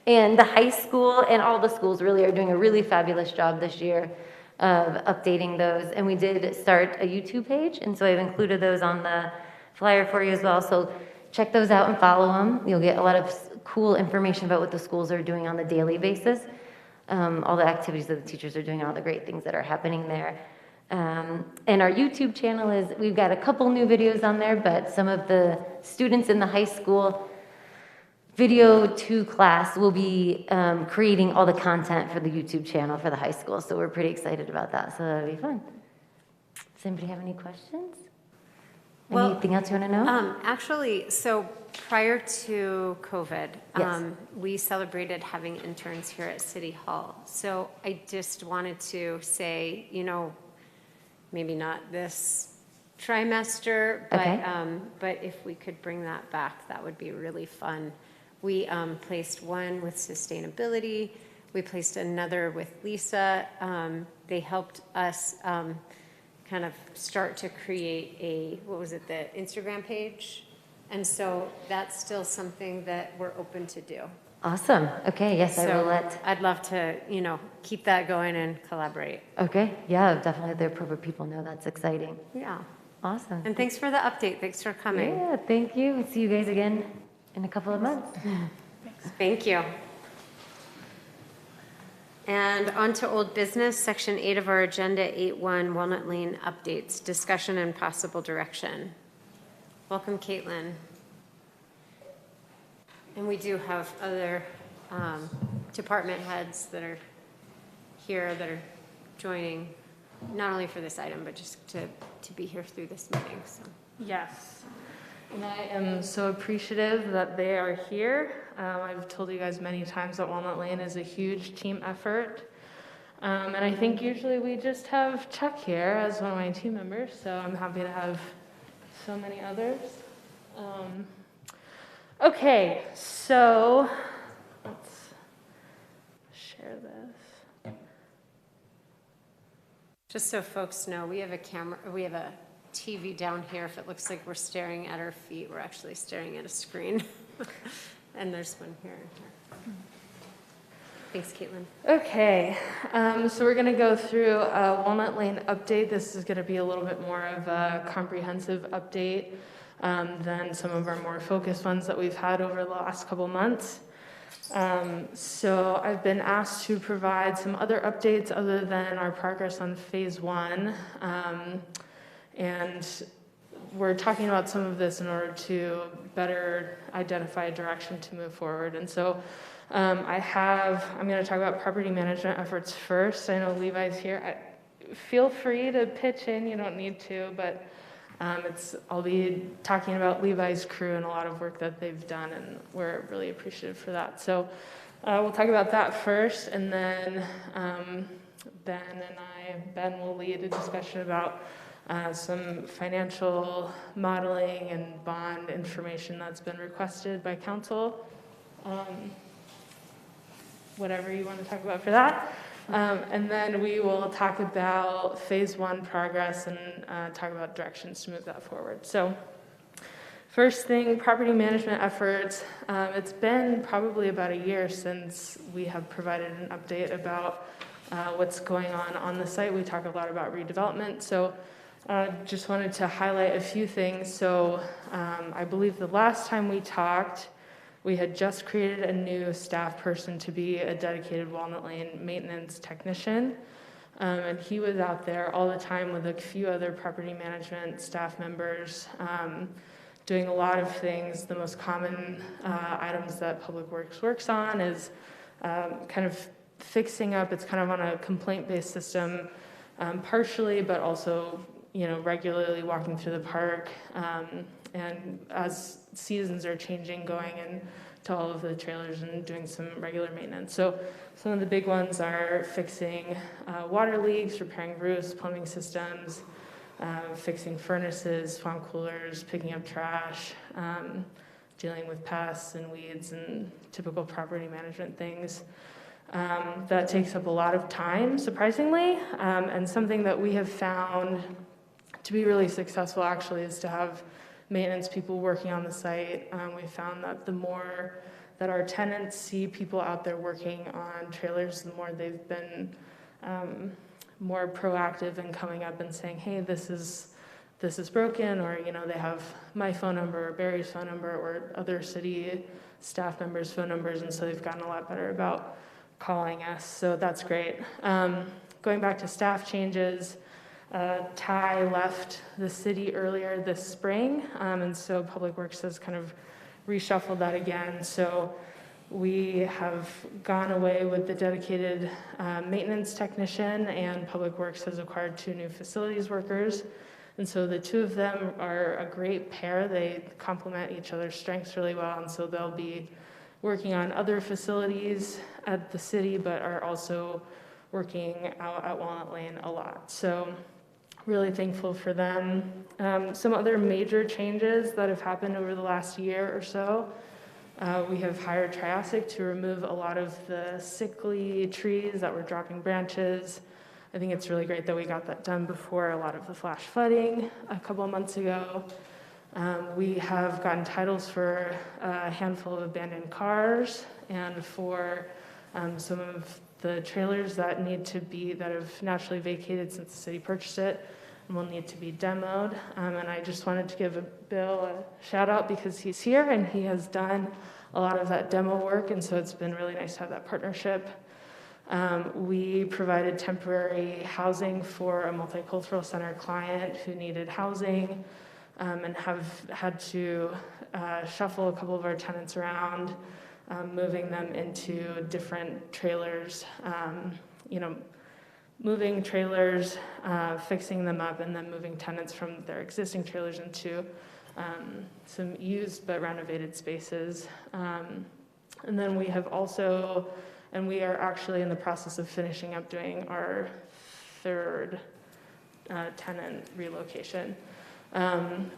And the high school and all the schools really are doing a really fabulous job this year of updating those. And we did start a YouTube page. And so I've included those on the flyer for you as well. So check those out and follow them. You'll get a lot of cool information about what the schools are doing on a daily basis. All the activities that the teachers are doing, all the great things that are happening there. And our YouTube channel we've got a couple new videos on there, but some of the students in the high school video 2 class will be creating all the content for the YouTube channel for the high school. So we're pretty excited about that. So that'll be fun. Does anybody have any questions? Well, Anything else you want to know? Actually, so prior to COVID, Yes. we celebrated having interns here at City Hall. So I just wanted to say, maybe not this trimester, but Okay. but if we could bring that back, that would be really fun. We placed one with sustainability. We placed another with Lisa. They helped us kind of start to create the Instagram page. And so that's still something that we're open to do. Awesome. Okay. Yes, I will let. I'd love to, keep that going and collaborate. Okay. Yeah, definitely the appropriate people know that's exciting. Yeah. Awesome. And thanks for the update. Thanks for coming. Yeah, thank you. See you guys again in a couple of months. Thank you. And on to old business, section 8 of our agenda, 8.1 Walnut Lane updates, discussion and possible direction. Welcome, Caitlin. And we do have other department heads that are here that are joining, not only for this item, but just to be here through this meeting. So. Yes, and I am so appreciative that they are here. I've told you guys many times that Walnut Lane is a huge team effort. And I think usually we just have Chuck here as one of my team members, so I'm happy to have so many others. Okay, so let's share this. Just so folks know, we have a TV down here. If it looks like we're staring at our feet, we're actually staring at a screen. And there's one here and here. Thanks, Caitlin. Okay, so we're going to go through a Walnut Lane update. This is going to be a little bit more of a comprehensive update than some of our more focused ones that we've had over the last couple months. So I've been asked to provide some other updates other than our progress on phase 1. And we're talking about some of this in order to better identify a direction to move forward. And so I'm going to talk about property management efforts first. I know Levi's here. Feel free to pitch in, you don't need to, but I'll be talking about Levi's crew and a lot of work that they've done, and we're really appreciative for that. So we'll talk about that first, and then Ben will lead a discussion about some financial modeling and bond information that's been requested by council. Whatever you want to talk about for that. And then we will talk about phase 1 progress and talk about directions to move that forward. So first thing, property management efforts. It's been probably about a year since we have provided an update about what's going on the site. We talk a lot about redevelopment. So just wanted to highlight a few things. So I believe the last time we talked, we had just created a new staff person to be a dedicated Walnut Lane maintenance technician. And he was out there all the time with a few other property management staff members, doing a lot of things. The most common items that Public Works works on is kind of fixing up. It's kind of on a complaint-based system, partially, but also regularly walking through the park. And as seasons are changing, going into all of the trailers and doing some regular maintenance. So some of the big ones are fixing water leaks, repairing roofs, plumbing systems, fixing furnaces, swamp coolers, picking up trash, dealing with pests and weeds and typical property management things. That takes up a lot of time, surprisingly, and something that we have found to be really successful actually is to have maintenance people working on the site. We found that the more that our tenants see people out there working on trailers, the more they've been more proactive in coming up and saying, hey, this is broken, or they have my phone number or Barry's phone number or other city staff members' phone numbers, and so they've gotten a lot better about calling us, so that's great. Going back to staff changes, Ty left the city earlier this spring, and so Public Works has kind of reshuffled that again. So we have gone away with the dedicated maintenance technician, and Public Works has acquired 2 new facilities workers. And so the 2 of them are a great pair. They complement each other's strengths really well, and so they'll be working on other facilities at the city, but are also working out at Walnut Lane a lot. So really thankful for them. Some other major changes that have happened over the last year or so. We have hired Triassic to remove a lot of the sickly trees that were dropping branches. I think it's really great that we got that done before a lot of the flash flooding a couple of months ago. We have gotten titles for a handful of abandoned cars and for some of the trailers that have naturally vacated since the city purchased it. and will need to be demoed. And I just wanted to give Bill a shout out because he's here and he has done a lot of that demo work, and so it's been really nice to have that partnership. We provided temporary housing for a multicultural center client who needed housing, and have had to shuffle a couple of our tenants around, moving them into different trailers, moving trailers, fixing them up, and then moving tenants from their existing trailers into some used but renovated spaces. And then we have also, and we are actually in the process of finishing up doing our third tenant relocation.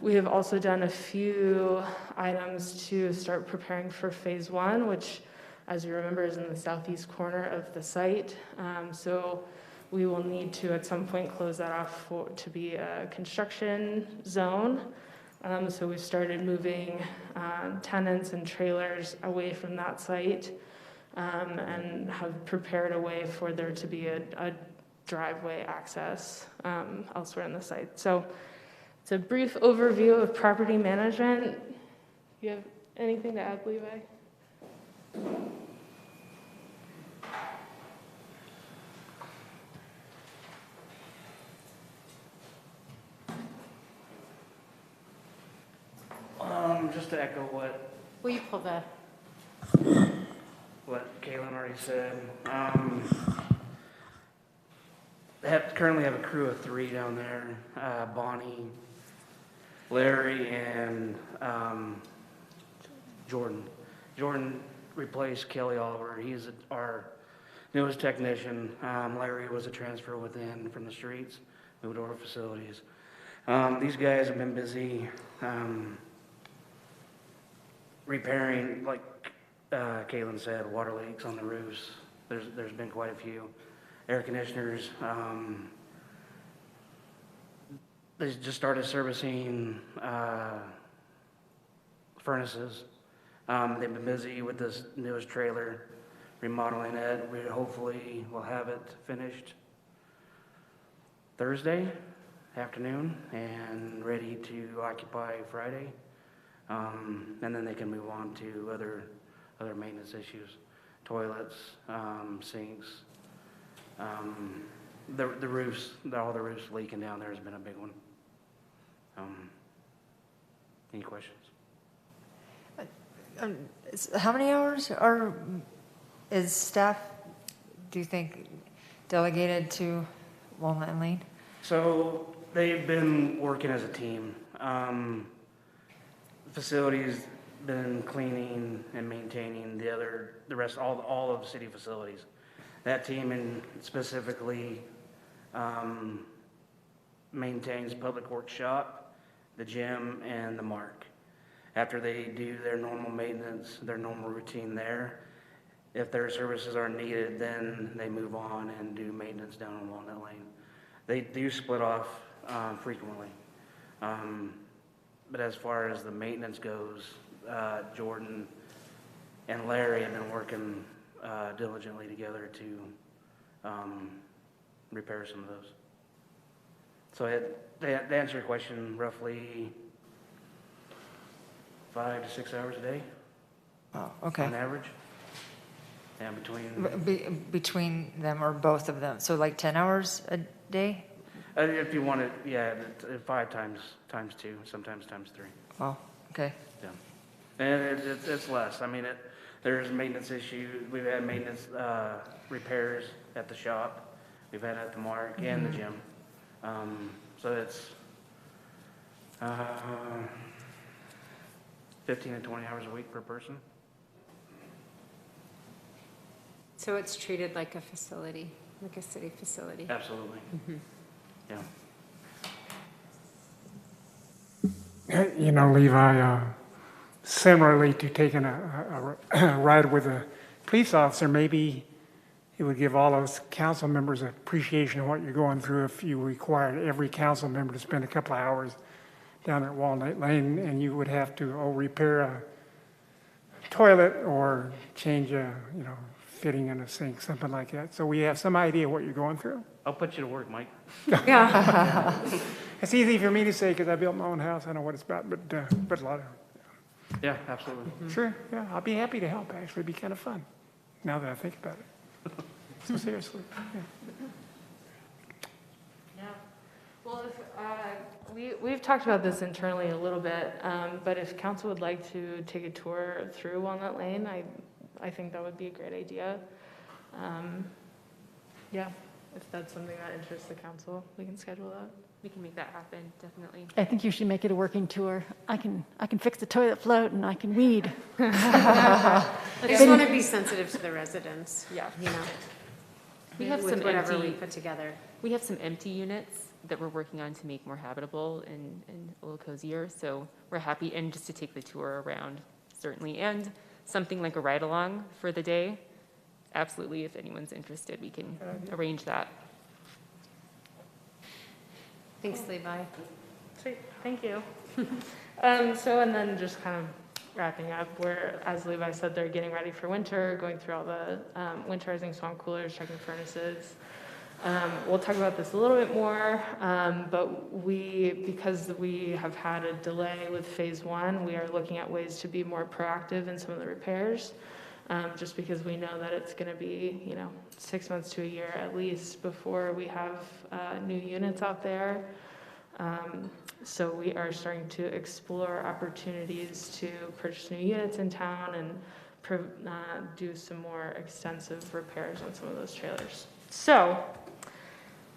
We have also done a few items to start preparing for phase one, which, as you remember, is in the southeast corner of the site. So we will need to, at some point, close that off to be a construction zone. So we've started moving tenants and trailers away from that site, and have prepared a way for there to be a driveway access elsewhere in the site. So it's a brief overview of property management. You have anything to add, Levi? Just to echo Will you pull the, what Kaylin already said. Currently have a crew of 3 down there, Bonnie, Larry, and Jordan. Jordan replaced Kelly Oliver. He's our newest technician. Larry was a transfer within from the streets, moved to our facilities. These guys have been busy repairing, like Kaylin said, water leaks on the roofs. There's been quite a few. Air conditioners. They just started servicing furnaces. They've been busy with this newest trailer, remodeling it. We hopefully will have it finished Thursday afternoon and ready to occupy Friday. And then they can move on to other maintenance issues, toilets, sinks. The roofs, all the roofs leaking down there has been a big one. Any questions? How many hours is staff, do you think, delegated to Walnut and Lane? So they've been working as a team. Facilities been cleaning and maintaining the rest, all of the city facilities. That team and specifically maintains Public Works Shop, the gym, and the Mark. After they do their normal maintenance, their normal routine there, if their services are needed, then they move on and do maintenance down on Walnut Lane. They do split off frequently. But as far as the maintenance goes, Jordan and Larry have been working diligently together to repair some of those. So to answer your question, roughly 5 to 6 hours a day. Oh, okay. On average. Yeah, Between them or both of them? So like 10 hours a day? If you want it, yeah, 5 times 2, sometimes times 3. Oh, okay. Yeah. And it's less. I mean, there's maintenance issues. We've had maintenance repairs at the shop. We've had at the Mark and the gym. So it's 15 to 20 hours a week per person. so it's treated like a facility, like a city facility? Absolutely. Yeah. You know, Levi, similarly to taking a ride with a police officer, maybe it would give all those council members an appreciation of what you're going through if you required every council member to spend a couple of hours down at Walnut Lane and you would have to repair a toilet or change a fitting in a sink, something like that. So we have some idea what you're going through. I'll put you to work, Mike. Yeah. It's easy for me to say because I built my own house. I know what it's about, but a lot of, Yeah, absolutely. sure, yeah, I'll be happy to help, actually. It'd be kind of fun, now that I think about it. So seriously, yeah. Yeah. Well, we've talked about this internally a little bit, but if council would like to take a tour through Walnut Lane, I think that would be a great idea. Yeah, if that's something that interests the council, we can schedule that. We can make that happen, definitely. I think you should make it a working tour. I can fix the toilet float and I can weed. I just want to be sensitive to the residents, Yeah. you know, We have with some whatever we empty, put together. we have some empty units that we're working on to make more habitable and a little cozier. So we're happy, and just to take the tour around, certainly. And something like a ride-along for the day, absolutely, if anyone's interested, we can arrange that. Thanks, Levi. Sweet, thank you. So, and then just kind of wrapping up, where, as Levi said, they're getting ready for winter, going through all the winterizing swamp coolers, checking furnaces. We'll talk about this a little bit more, but because we have had a delay with phase one, we are looking at ways to be more proactive in some of the repairs, just because we know that it's going to be, 6 months to a year at least before we have new units out there. So we are starting to explore opportunities to purchase new units in town and do some more extensive repairs on some of those trailers. So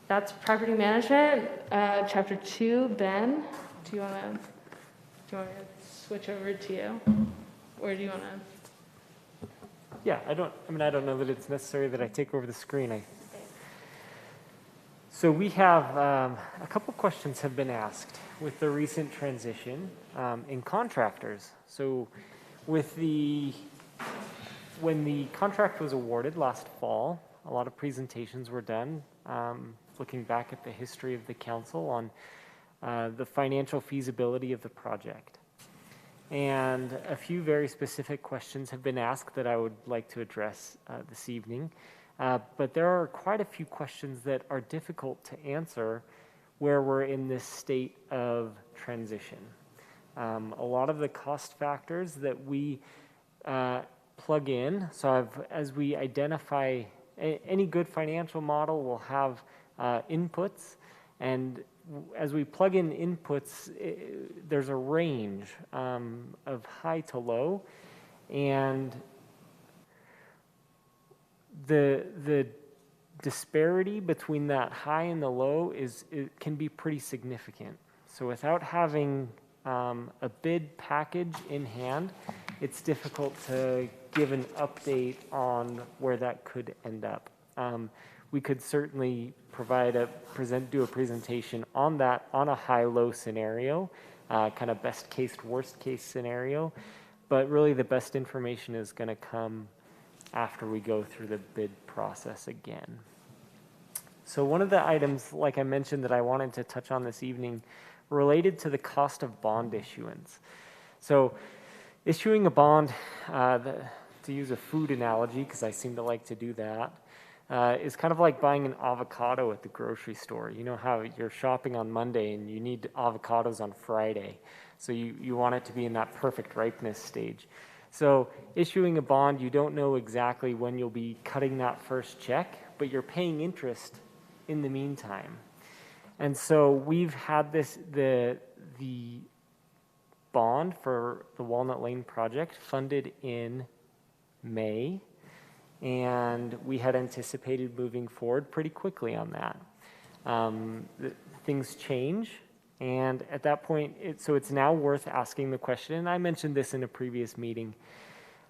that's property management. Chapter 2, Ben, do you want me to switch over to you? Or do you want to? Yeah, I don't know that it's necessary that I take over the screen. So we have, a couple questions have been asked with the recent transition in contractors. So when the contract was awarded last fall, a lot of presentations were done, looking back at the history of the council on the financial feasibility of the project. And a few very specific questions have been asked that I would like to address this evening. But there are quite a few questions that are difficult to answer where we're in this state of transition. A lot of the cost factors that we plug in, so as we identify, any good financial model will have inputs, and as we plug in inputs, there's a range of high to low, and the disparity between that high and the low can be pretty significant. So without having a bid package in hand, it's difficult to give an update on where that could end up. We could certainly do a presentation on that, on a high-low scenario, kind of best case, worst case scenario, but really the best information is going to come after we go through the bid process again. So one of the items, like I mentioned, that I wanted to touch on this evening related to the cost of bond issuance. So issuing a bond, to use a food analogy, because I seem to like to do that, is kind of like buying an avocado at the grocery store. You know how you're shopping on Monday and you need avocados on Friday. So you want it to be in that perfect ripeness stage. So issuing a bond, you don't know exactly when you'll be cutting that first check, but you're paying interest in the meantime. And so we've had the bond for the Walnut Lane project funded in May, and we had anticipated moving forward pretty quickly on that. Things change, and at that point, it's now worth asking the question, and I mentioned this in a previous meeting,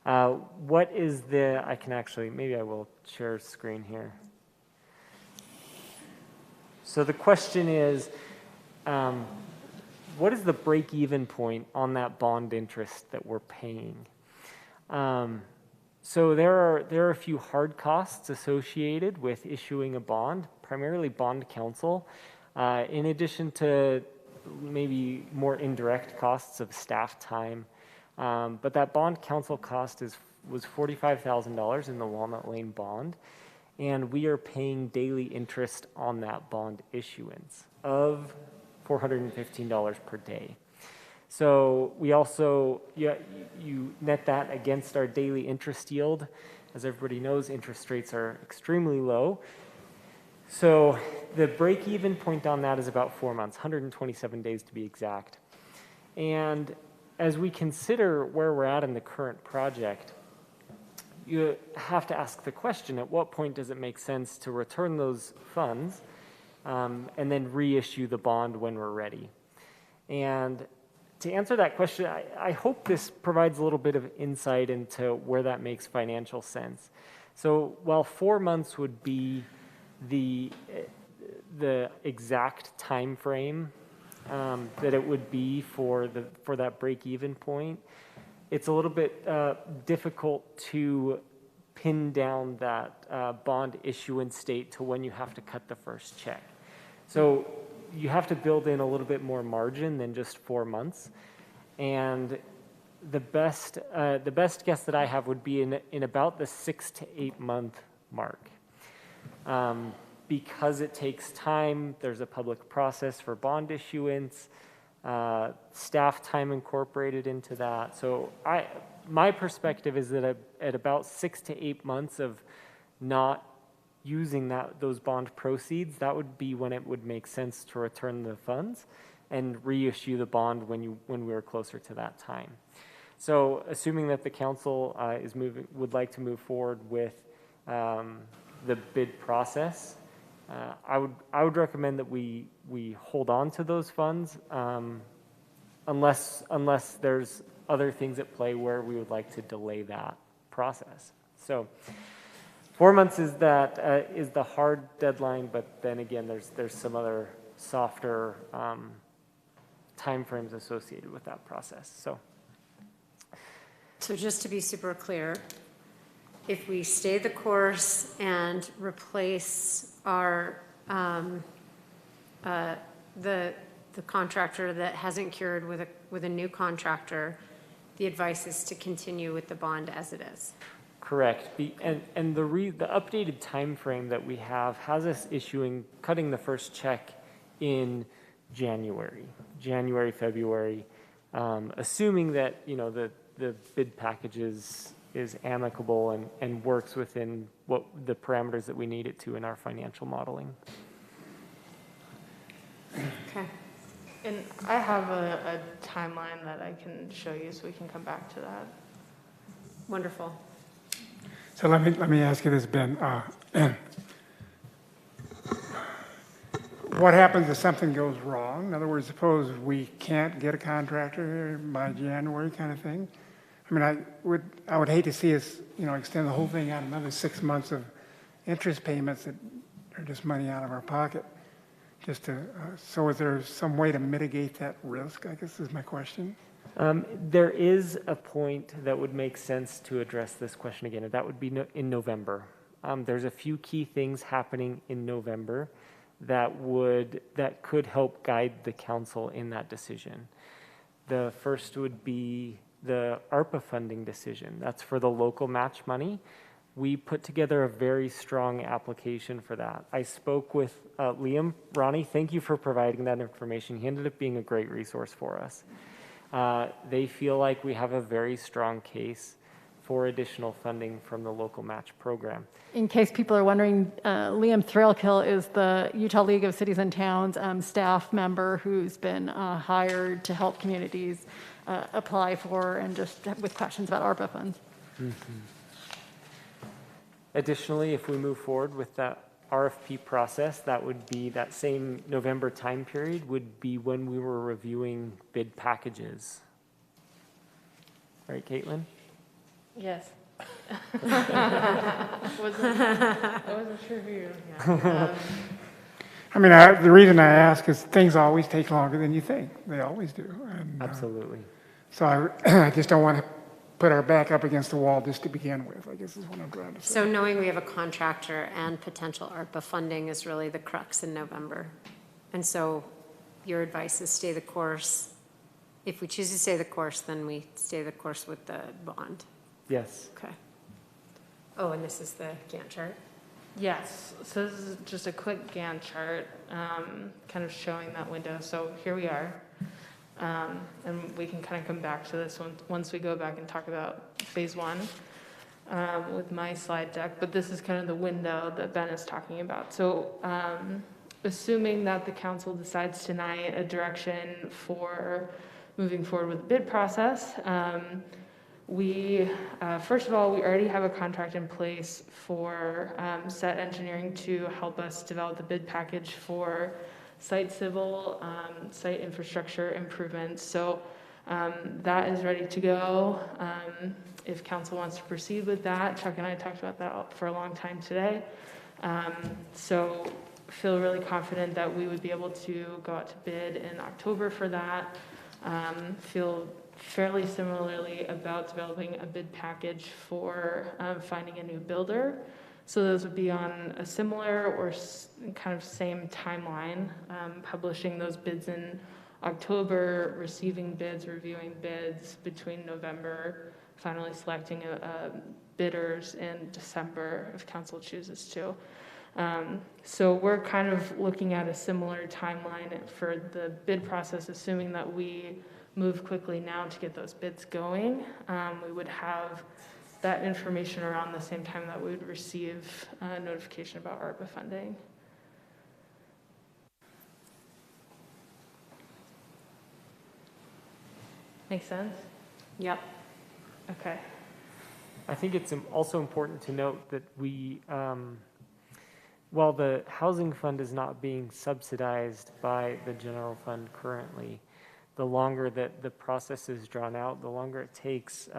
what is maybe I will share screen here. So the question is, what is the break-even point on that bond interest that we're paying? So there are a few hard costs associated with issuing a bond, primarily bond counsel, in addition to maybe more indirect costs of staff time. But that bond counsel cost was $45,000 in the Walnut Lane bond, and we are paying daily interest on that bond issuance of $415 per day. So we also, you net that against our daily interest yield. As everybody knows, interest rates are extremely low. So the break-even point on that is about 4 months, 127 days to be exact. And as we consider where we're at in the current project, you have to ask the question, at what point does it make sense to return those funds and then reissue the bond when we're ready? And to answer that question, I hope this provides a little bit of insight into where that makes financial sense. So while 4 months would be the exact time frame that it would be for that break-even point, it's a little bit difficult to pin down that bond issuance date to when you have to cut the first check. So you have to build in a little bit more margin than just 4 months. And the best guess that I have would be in about the 6 to 8 month mark. Because it takes time, there's a public process for bond issuance, staff time incorporated into that. So my perspective is that at about 6 to 8 months of not using those bond proceeds, that would be when it would make sense to return the funds and reissue the bond when we were closer to that time. So assuming that the council would like to move forward with the bid process, I would recommend that we hold on to those funds unless there's other things at play where we would like to delay that process. So 4 months is the hard deadline, but then again, there's some other softer timeframes associated with that process. So just to be super clear, if we stay the course and replace our the contractor that hasn't cured with a new contractor, the advice is to continue with the bond as it is. Correct. And the updated time frame that we have has us cutting the first check in January, February, assuming that the bid package is amicable and works within what the parameters that we need it to in our financial modeling. Okay. And I have a timeline that I can show you, so we can come back to that. Wonderful. So let me ask you this, Ben. What happens if something goes wrong? In other words, suppose we can't get a contractor by January, kind of thing. I mean, I would hate to see us, extend the whole thing out another 6 months of interest payments that are just money out of our pocket. So is there some way to mitigate that risk, I guess is my question. There is a point that would make sense to address this question again, and that would be in November. There's a few key things happening in November that could help guide the council in that decision. The first would be the ARPA funding decision. That's for the local match money. We put together a very strong application for that. I spoke with Liam. Ronnie, thank you for providing that information. He ended up being a great resource for us. They feel like we have a very strong case for additional funding from the local match program. In case people are wondering, Liam Threlkill is the Utah League of Cities and Towns staff member who's been hired to help communities apply for and just with questions about ARPA funds. Mm-hmm. Additionally, if we move forward with that RFP process, that would be that same November time period would be when we were reviewing bid packages. Right, Caitlin? Yes. I wasn't sure who you were. I mean, the reason I ask is things always take longer than you think. They always do. And, absolutely. So I just don't want to put our back up against the wall just to begin with, I guess is what I'm trying to say. So knowing we have a contractor and potential ARPA funding is really the crux in November. And so your advice is stay the course. If we choose to stay the course, then we stay the course with the bond. Yes. Okay. Oh, and this is the Gantt chart? Yes, so this is just a quick Gantt chart, kind of showing that window. So here we are. And we can kind of come back to this once we go back and talk about phase one with my slide deck. But this is kind of the window that Ben is talking about. So assuming that the council decides tonight a direction for moving forward with the bid process, we, first of all, we already have a contract in place for Set Engineering to help us develop the bid package for site civil, site infrastructure improvements. So that is ready to go. If council wants to proceed with that, Chuck and I talked about that for a long time today. So feel really confident that we would be able to go out to bid in October for that. Feel fairly similarly about developing a bid package for finding a new builder. So those would be on a similar or kind of same timeline, publishing those bids in October, receiving bids, reviewing bids between November, finally selecting bidders in December if council chooses to. So we're kind of looking at a similar timeline for the bid process, assuming that we move quickly now to get those bids going. We would have that information around the same time that we would receive a notification about ARPA funding. Make sense? Yep. Okay. I think it's also important to note that we, while the housing fund is not being subsidized by the general fund currently, the longer that the process is drawn out, the longer it takes,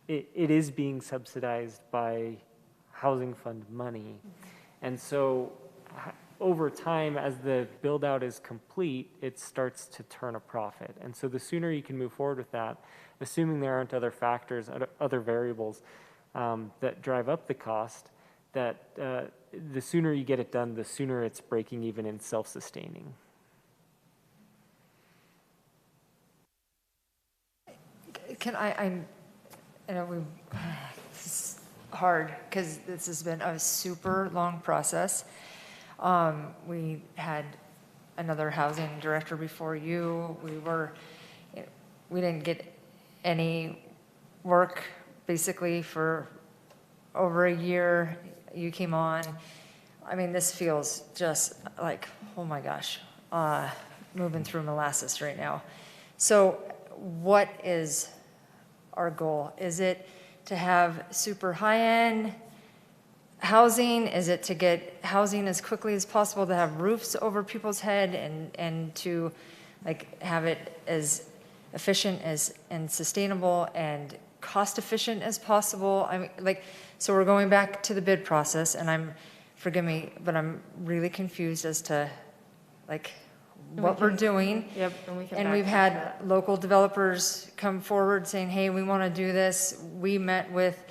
it is being subsidized by housing fund money. And so over time, as the build out is complete, it starts to turn a profit. And so the sooner you can move forward with that, assuming there aren't other factors, other variables that drive up the cost, that the sooner you get it done, the sooner it's breaking even and self-sustaining. Can I know this is hard because this has been a super long process. We had another housing director before you. We didn't get any work basically for over a year. You came on. I mean, this feels just like, oh my gosh, moving through molasses right now. So what is our goal? Is it to have super high-end housing? Is it to get housing as quickly as possible, to have roofs over people's head and to like have it as efficient and sustainable and cost efficient as possible? I mean, so we're going back to the bid process, and forgive me, but I'm really confused as to what we're doing. Yep, and we've had local developers come forward saying, hey, we want to do this. We met with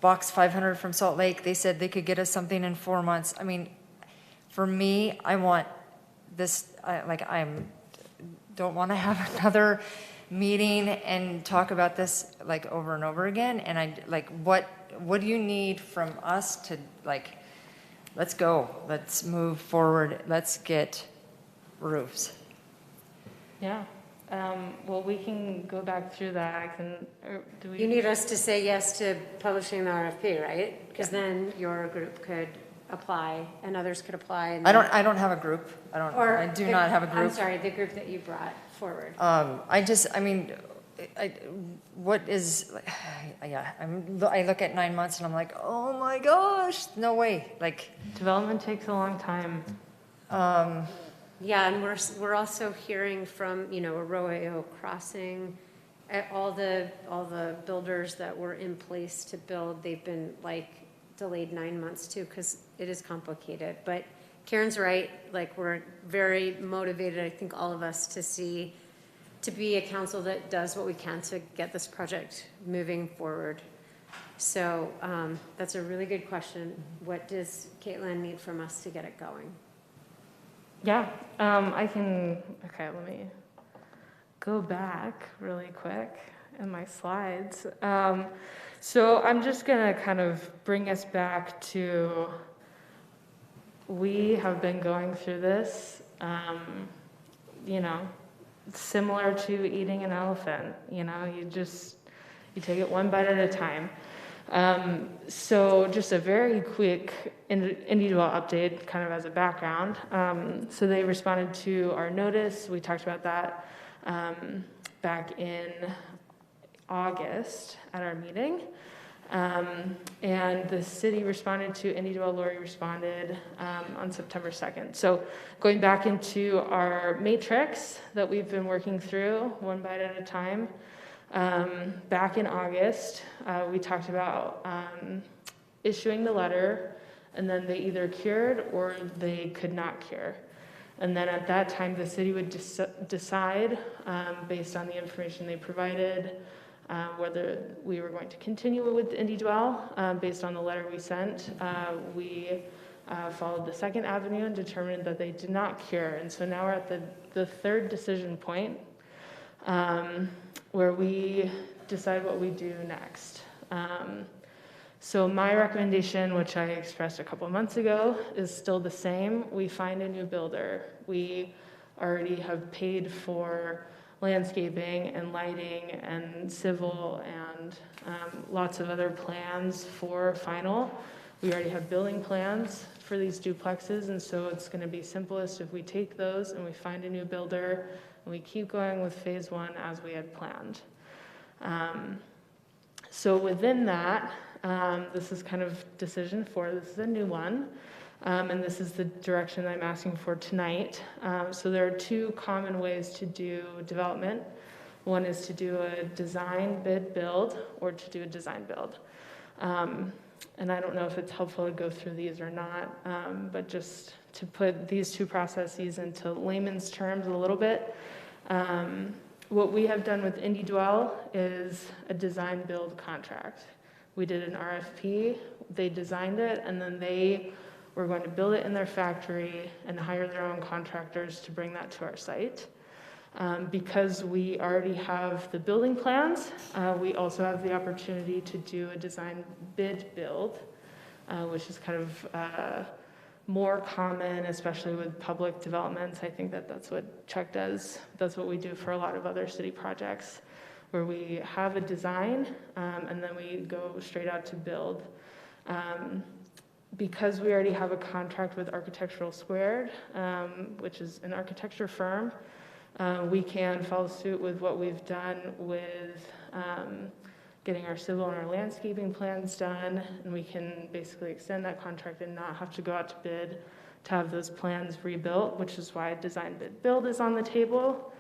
Box 500 from Salt Lake. They said they could get us something in 4 months. I mean, for me, I want this, I don't want to have another meeting and talk about this over and over again. And what do you need from us to let's go, let's move forward, let's get roofs. Yeah. Well, we can go back through that. You need us to say yes to publishing the RFP, right? Because then your group could apply and others could apply. And I don't have a group. I do not have a group. I'm sorry, the group that you brought forward. What is, I look at 9 months and I'm like, oh my gosh, no way. Development takes a long time. Yeah, and we're also hearing from, Arroyo Crossing, all the builders that were in place to build, they've been delayed 9 months too, because it is complicated. But Karen's right, we're very motivated, I think all of us, to be a council that does what we can to get this project moving forward. So that's a really good question. What does Caitlin need from us to get it going? Yeah, okay, let me go back really quick in my slides. So I'm just gonna kind of bring us back to we have been going through this, you know, similar to eating an elephant. You know, you take it one bite at a time. So just a very quick individual update, kind of as a background. So they responded to our notice. We talked about that back in August at our meeting. And the city responded to Individual, Lori responded on September 2nd. So going back into our matrix that we've been working through one bite at a time, back in August, we talked about issuing the letter, and then they either cured or they could not cure. And then at that time, the city would decide, based on the information they provided, whether we were going to continue with IndyDwell. Based on the letter we sent, we followed the second avenue and determined that they did not cure. And so now we're at the third decision point, where we decide what we do next. So my recommendation, which I expressed a couple of months ago, is still the same. We find a new builder. We already have paid for landscaping and lighting and civil and lots of other plans for final. We already have building plans for these duplexes, and so it's going to be simplest if we take those and we find a new builder and we keep going with phase one as we had planned. So within that, this is kind of decision 4. This is a new one, and this is the direction I'm asking for tonight. So there are 2 common ways to do development. One is to do a design bid build or to do a design build. And I don't know if it's helpful to go through these or not, but just to put these 2 processes into layman's terms a little bit. What we have done with IndyDwell is a design build contract. We did an RFP, they designed it, and then they were going to build it in their factory and hire their own contractors to bring that to our site. Because we already have the building plans, we also have the opportunity to do a design bid build, which is kind of more common, especially with public developments. I think that's what Chuck does. That's what we do for a lot of other city projects, where we have a design and then we go straight out to build. Because we already have a contract with Architectural Squared, which is an architecture firm, we can follow suit with what we've done with getting our civil and our landscaping plans done, and we can basically extend that contract and not have to go out to bid to have those plans rebuilt, which is why design bid build is on the table.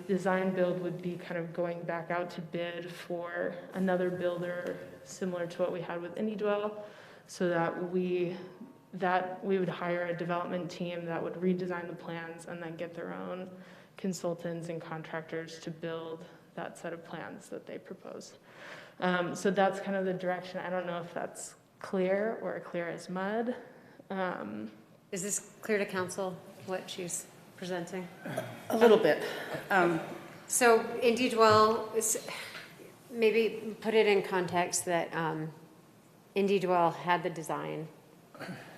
Design build would be kind of going back out to bid for another builder similar to what we had with IndyDwell, so that we would hire a development team that would redesign the plans and then get their own consultants and contractors to build that set of plans that they proposed. So that's kind of the direction. I don't know if that's clear or clear as mud. Is this clear to council, what she's presenting? A little bit. So IndyDwell, maybe put it in context that IndyDwell had the design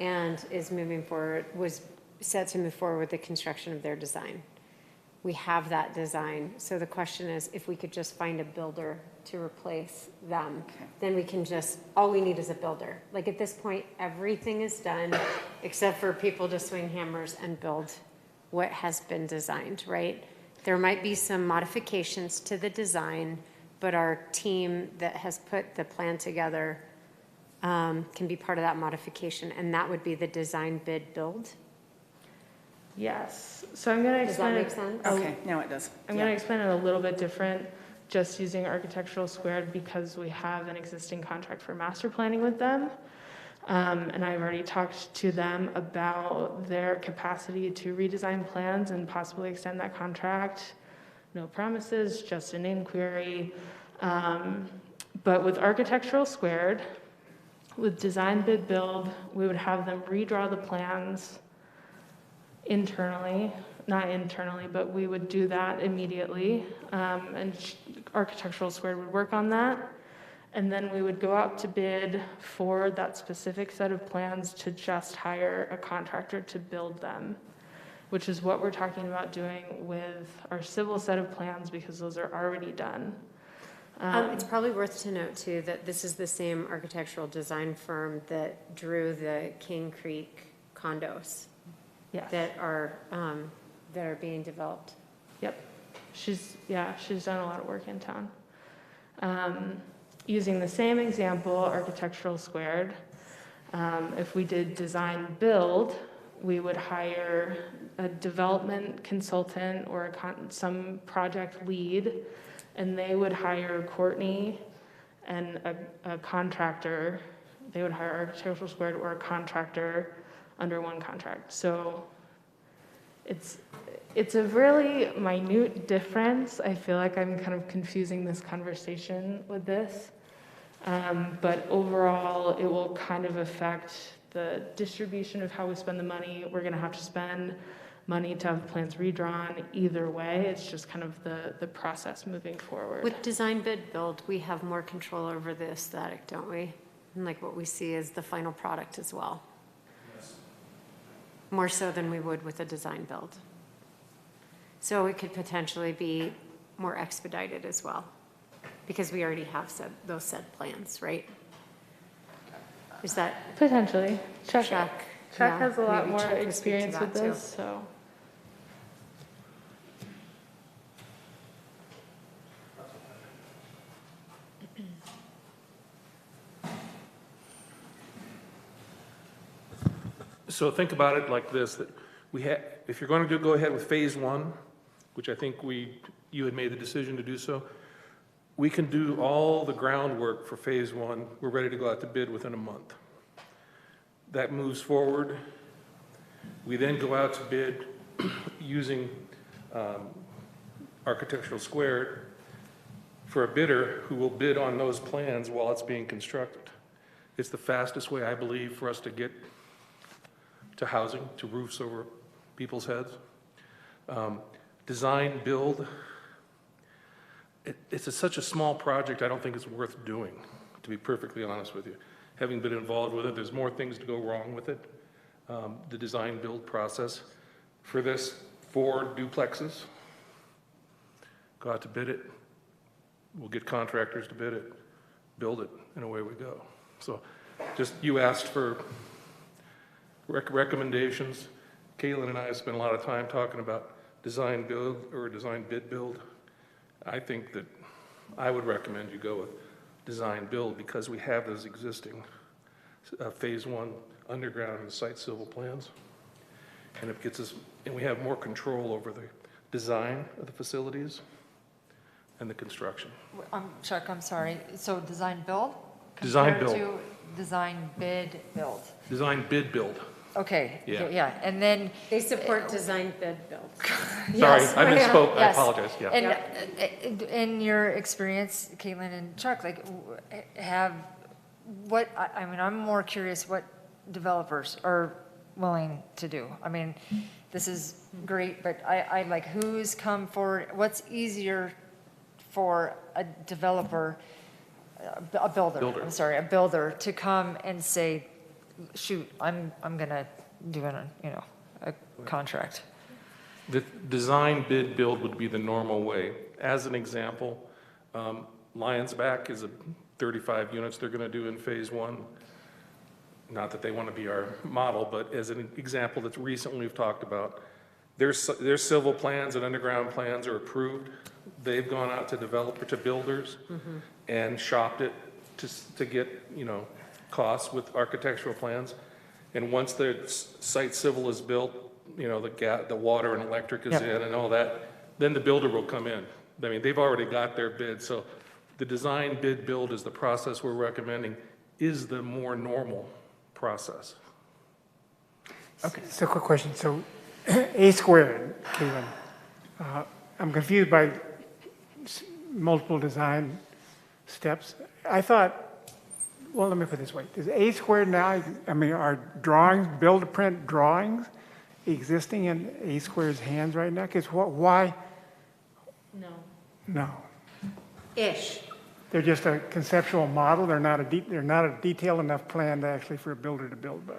and is moving forward, was set to move forward with the construction of their design. We have that design. So the question is, if we could just find a builder to replace them, then we can just, all we need is a builder. Like at this point, everything is done except for people to swing hammers and build what has been designed, right? There might be some modifications to the design, but our team that has put the plan together can be part of that modification, and that would be the design bid build. Yes. So I'm going to explain. Does that make sense? Okay, now it does. I'm going to explain it a little bit different, just using Architectural Squared because we have an existing contract for master planning with them. And I've already talked to them about their capacity to redesign plans and possibly extend that contract. No promises, just an inquiry. But with Architectural Squared, with design bid build, we would have them redraw the plans internally, not internally, but we would do that immediately. And Architectural Squared would work on that. And then we would go out to bid for that specific set of plans to just hire a contractor to build them, which is what we're talking about doing with our civil set of plans because those are already done. It's probably worth to note too that this is the same architectural design firm that drew the King Creek condos Yes. that are being developed. Yep. She's done a lot of work in town. Using the same example, architectural squared, if we did design build, we would hire a development consultant or some project lead, and they would hire Courtney and a contractor. They would hire architectural squared or a contractor under one contract. So it's a really minute difference. I feel like I'm kind of confusing this conversation with this. But overall, it will kind of affect the distribution of how we spend the money. We're going to have to spend money to have plans redrawn either way. It's just kind of the process moving forward. With design bid build, we have more control over the aesthetic, don't we? And like what we see as the final product as well. Yes. More so than we would with a design build. So it could potentially be more expedited as well, because we already have those set plans, right? Is that Potentially. Chuck yeah, has a lot maybe more Chuck could speak to experience that with too. this, so. So think about it like this, that if you're going to go ahead with phase one, which I think you had made the decision to do so, we can do all the groundwork for phase one. We're ready to go out to bid within a month. That moves forward. We then go out to bid using architectural squared for a bidder who will bid on those plans while it's being constructed. It's the fastest way, I believe, for us to get to housing, to roofs over people's heads. Design, build, it's such a small project, I don't think it's worth doing, to be perfectly honest with you. Having been involved with it, there's more things to go wrong with it. The design build process for this, 4 duplexes, go out to bid it, we'll get contractors to bid it, build it, and away we go. So just, you asked for recommendations. Caitlin and I have spent a lot of time talking about design build or design bid build. I think that I would recommend you go with design build because we have those existing phase one underground and site civil plans. And it gets us, and we have more control over the design of the facilities and the construction. Chuck, I'm sorry. So design build? Design build. Compared to design bid build. Design bid build. Okay, Yeah. yeah, and then. They support design bid build. Sorry, I misspoke, I Yes. apologize, yeah. And in your experience, Caitlin and Chuck, like, I mean, I'm more curious what developers are willing to do. I mean, this is great, but I like, who's come forward, what's easier for a developer, a builder, I'm sorry, a builder to come and say, shoot, I'm gonna do a contract. The design bid build would be the normal way. As an example, Lions Back is 35 units they're going to do in phase one. Not that they want to be our model, but as an example that's recently we've talked about, their civil plans and underground plans are approved. They've gone out to builders and shopped it to get, costs with architectural plans. And once the site civil is built, the water and electric is in and all that, then the builder will come in. I mean, they've already got their bid. So the design bid build is the process we're recommending, is the more normal process. Okay, so quick question. So A squared, Caitlin, I'm confused by multiple design steps. I thought, well, let me put it this way. Is A squared now, are drawings, build-to-print drawings existing in A squared's hands right now? Because why? No. No. Ish. They're just a conceptual model, they're not a detailed enough plan to actually for a builder to build by.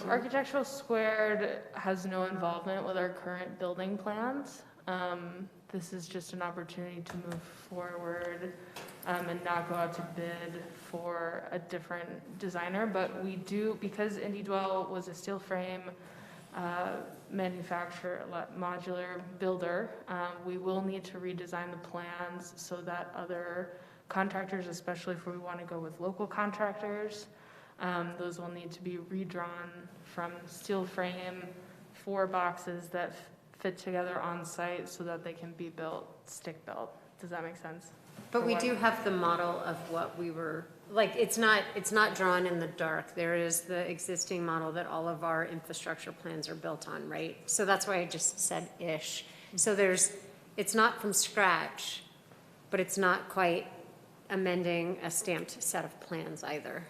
Architectural Squared has no involvement with our current building plans. This is just an opportunity to move forward and not go out to bid for a different designer. But we do, because IndieDwell was a steel frame manufacturer, modular builder, we will need to redesign the plans so that other contractors, especially if we want to go with local contractors, those will need to be redrawn from steel frame, 4 boxes that fit together on site so that they can be built, stick built. Does that make sense? But we do have the model of what we were, like, it's not drawn in the dark. There is the existing model that all of our infrastructure plans are built on, right? So that's why I just said ish. So it's not from scratch, but it's not quite amending a stamped set of plans either.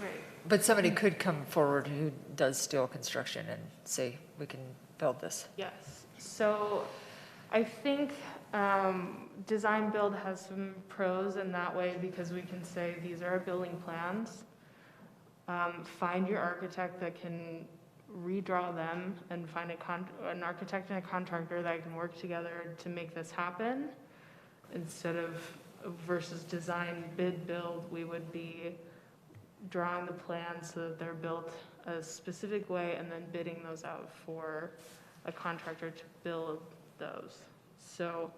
Right. But somebody could come forward who does steel construction and say, we can build this. Yes. So I think design build has some pros in that way because we can say these are our building plans. Find your architect that can redraw them and find an architect and a contractor that can work together to make this happen. Instead of versus design bid build, we would be drawing the plans so that they're built a specific way and then bidding those out for a contractor to build those. So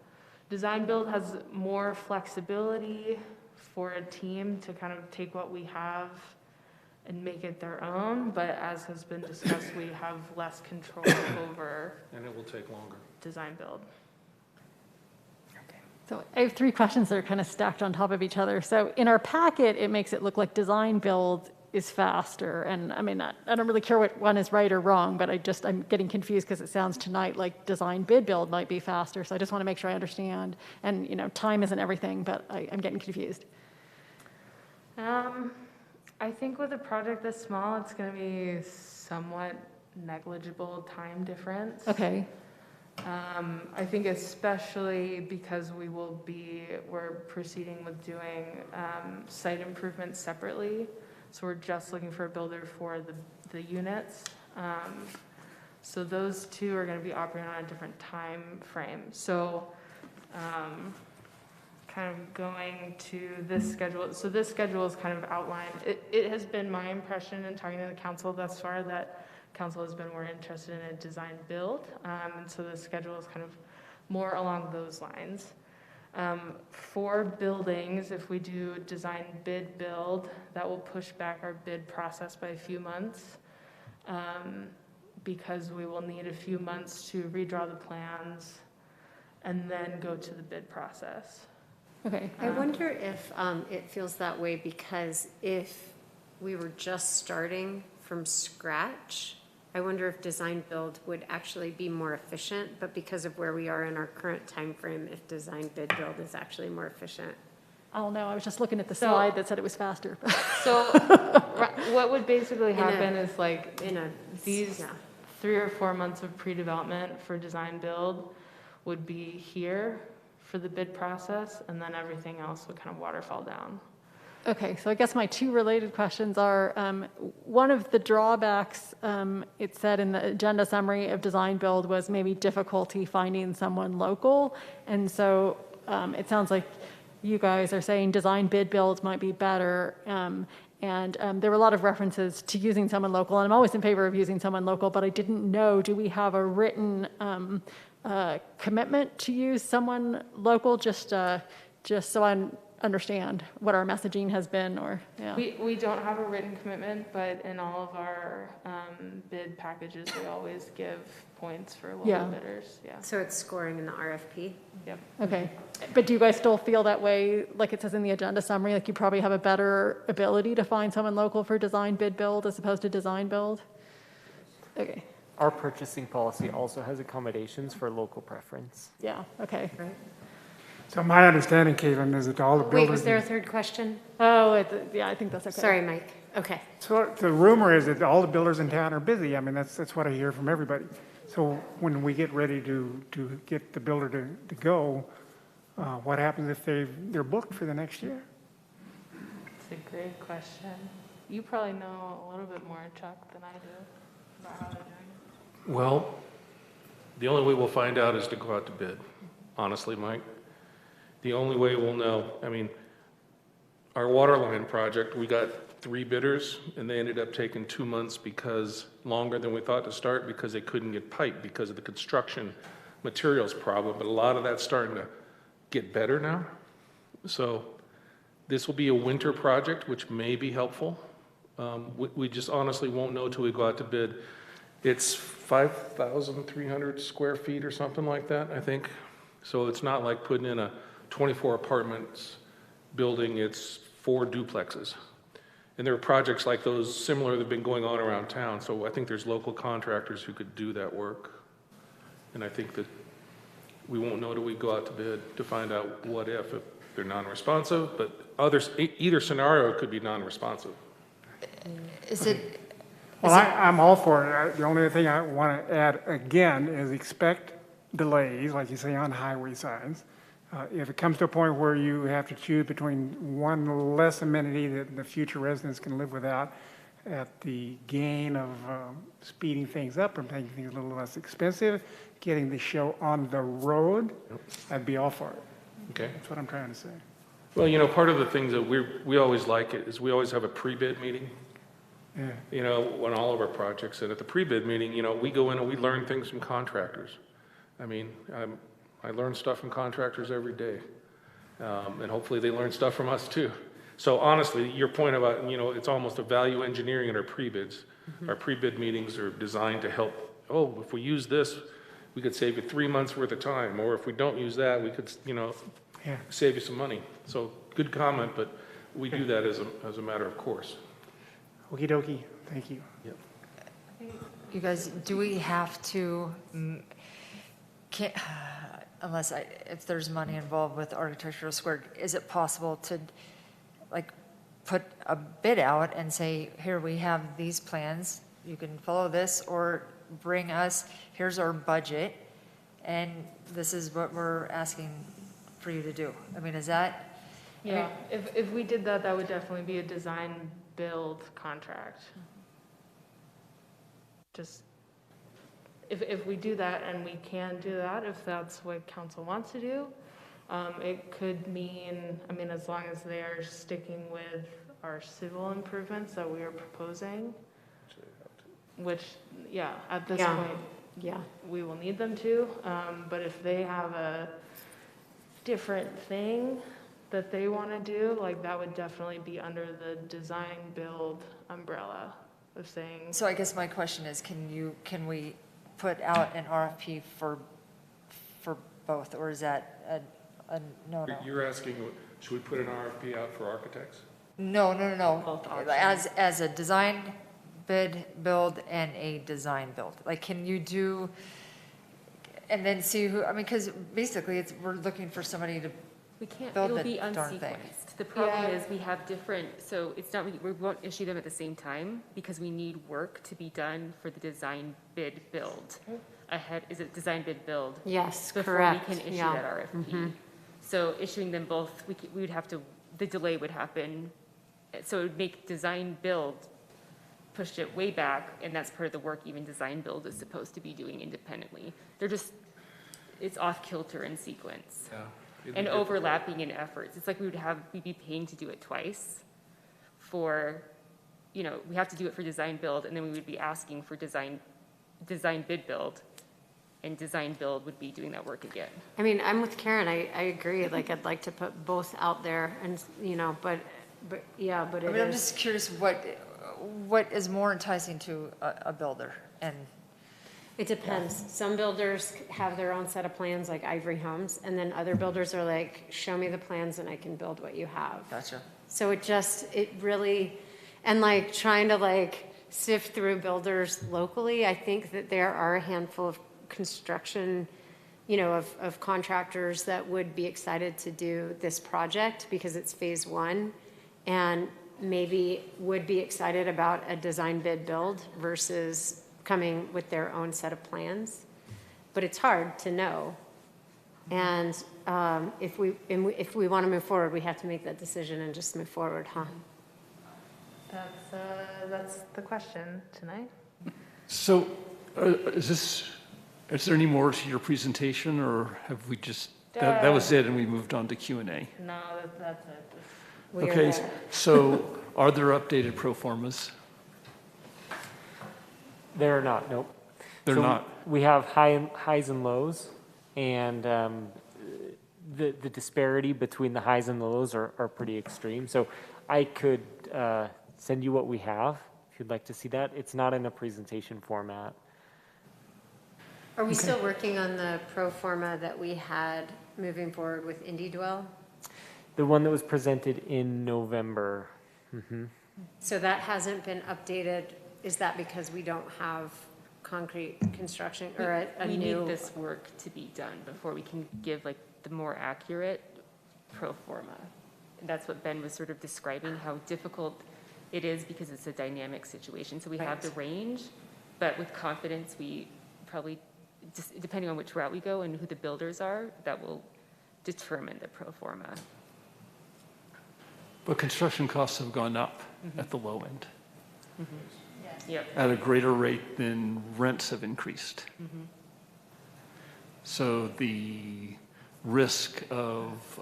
design build has more flexibility for a team to kind of take what we have and make it their own, but as has been discussed, we have less control over And it will take longer. design build. So I have 3 questions that are kind of stacked on top of each other. So in our packet, it makes it look like design build is faster. And I mean, I don't really care what one is right or wrong, but I'm getting confused because it sounds tonight like design bid build might be faster. So I just want to make sure I understand. And, you know, time isn't everything, but I'm getting confused. I think with a project this small, it's going to be somewhat negligible time difference. Okay. I think especially because we're proceeding with doing site improvements separately. So we're just looking for a builder for the units. So those 2 are going to be operating on a different time frame. So kind of going to this schedule. So this schedule is kind of outlined. It has been my impression in talking to the council thus far that council has been more interested in a design build. And so the schedule is kind of more along those lines. For buildings, if we do design bid build, that will push back our bid process by a few months because we will need a few months to redraw the plans and then go to the bid process. Okay. I wonder if it feels that way because if we were just starting from scratch, I wonder if design build would actually be more efficient, but because of where we are in our current time frame, if design bid build is actually more efficient. I don't know. I was just looking at the slide that said it was faster. So what would basically happen is like these 3 or 4 months of pre-development for design build would be here for the bid process, and then everything else would kind of waterfall down. Okay, so I guess my 2 related questions are, one of the drawbacks, it said in the agenda summary of design build was maybe difficulty finding someone local. And so it sounds like you guys are saying design bid build might be better. And there were a lot of references to using someone local, and I'm always in favor of using someone local, but I didn't know, do we have a written commitment to use someone local, just so I understand what our messaging has been, or yeah. We don't have a written commitment, but in all of our bid packages, we always give points for local bidders. Yeah. So it's scoring in the RFP? Yep. Okay, but do you guys still feel that way, like it says in the agenda summary, like you probably have a better ability to find someone local for design bid build as opposed to design build? Okay. Our purchasing policy also has accommodations for local preference. Yeah, okay. Right. So my understanding, Caitlin, is that all the builders. Wait, was there a third question? Oh, yeah, I think that's okay. Sorry, Mike. Okay. So the rumor is that all the builders in town are busy. I mean, that's what I hear from everybody. So when we get ready to get the builder to go, What happens if they're booked for the next year? It's a great question. You probably know a little bit more, Chuck, than I do about how they're doing it. Well, the only way we'll find out is to go out to bid, honestly, Mike. The only way we'll know, I mean, our water line project, we got 3 bidders, and they ended up taking 2 months because, longer than we thought to start, because they couldn't get pipe because of the construction materials problem, but a lot of that's starting to get better now. So this will be a winter project, which may be helpful. We just honestly won't know till we go out to bid. It's 5,300 square feet or something like that, I think. So it's not like putting in a 24 apartments building, it's 4 duplexes. And there are projects like those similar that have been going on around town. So I think there's local contractors who could do that work. And I think that we won't know till we go out to bid to find out what if they're non-responsive, but either scenario could be non-responsive. Is it? Well, I'm all for it. The only thing I want to add again is expect delays, like you say, on highway signs. If it comes to a point where you have to choose between one less amenity that the future residents can live without at the gain of speeding things up or making things a little less expensive, getting the show on the road, I'd be all for it. Okay. That's what I'm trying to say. Well, you know, part of the things that we always like it is we always have a pre-bid meeting. Yeah. You know, on all of our projects, and at the pre-bid meeting, you know, we go in and we learn things from contractors. I mean, I learn stuff from contractors every day, and hopefully they learn stuff from us too. So honestly, your point about, you know, it's almost a value engineering in our pre-bids. Our pre-bid meetings are designed to help, oh, if we use this, we could save you 3 months worth of time, or if we don't use that, we could, you know, save you some money. So good comment, but we do that as a matter of course. Okie dokie, thank you. Yep. You guys, do we have to, if there's money involved with Architectural Squared, is it possible to like put a bid out and say, here, we have these plans, you can follow this, or bring us, here's our budget, and this is what we're asking for you to do? I mean, is that? Yeah, if we did that, that would definitely be a design build contract. Just, if we do that, and we can do that, if that's what council wants to do, it could mean, I mean, as long as they are sticking with our civil improvements that we are proposing, which, yeah, at this point, we will need them to, but if they have a different thing that they want to do, like that would definitely be under the design build umbrella of saying. So I guess my question is, can we put out an RFP for both, or is that a no-no? You're asking, should we put an RFP out for architects? No. As a design bid build and a design build, like, can you do, and then see who, I mean, because basically we're looking for somebody to We can't, build it'll the be darn thing. unsequenced. The problem is we have different, so it's not, we won't issue them at the same time because we need work to be done for the design bid build ahead. Is it design bid build? Yes, before correct. we can issue Yeah. that RFP. So issuing them both, we would have to, the delay would happen. So it would make design build pushed it way back, and that's part of the work even design build is supposed to be doing independently. They're just, it's off kilter in sequence. Yeah. And overlapping in efforts. It's like we'd be paying to do it twice for, you know, we have to do it for design build, and then we would be asking for design bid build, and design build would be doing that work again. I mean, I'm with Karen, I agree, like, I'd like to put both out there, and, you know, but yeah, but I it mean, I'm is. just curious what is more enticing to a builder, and It depends. Some builders have their own set of plans, like Ivory Homes, and then other builders are like, show me the plans and I can build what you have. Gotcha. So it really, and like trying to like sift through builders locally, I think that there are a handful of construction, you know, of contractors that would be excited to do this project because it's phase 1, and maybe would be excited about a design bid build versus coming with their own set of plans, but it's hard to know. And if we want to move forward, we have to make that decision and just move forward, huh? That's the question tonight. So is there any more to your presentation, or have we just, that was it and we moved on to Q&A? No, that's it. Okay, so are there updated pro formas? They're not, nope. They're So not. We have highs and lows, and the disparity between the highs and the lows are pretty extreme. So I could send you what we have if you'd like to see that. It's not in a presentation format. Are we still working on the pro forma that we had moving forward with Indie Dwell? The one that was presented in November. Mm-hmm. So that hasn't been updated. Is that because we don't have concrete construction or We new? need this work to be done before we can give like the more accurate pro forma. And that's what Ben was sort of describing, how difficult it is because it's a dynamic situation. So we have the range, but with confidence, we probably, just depending on which route we go and who the builders are, that will determine the pro forma. But construction costs have gone up at the low end Yep. at a greater rate than rents have increased. So the risk of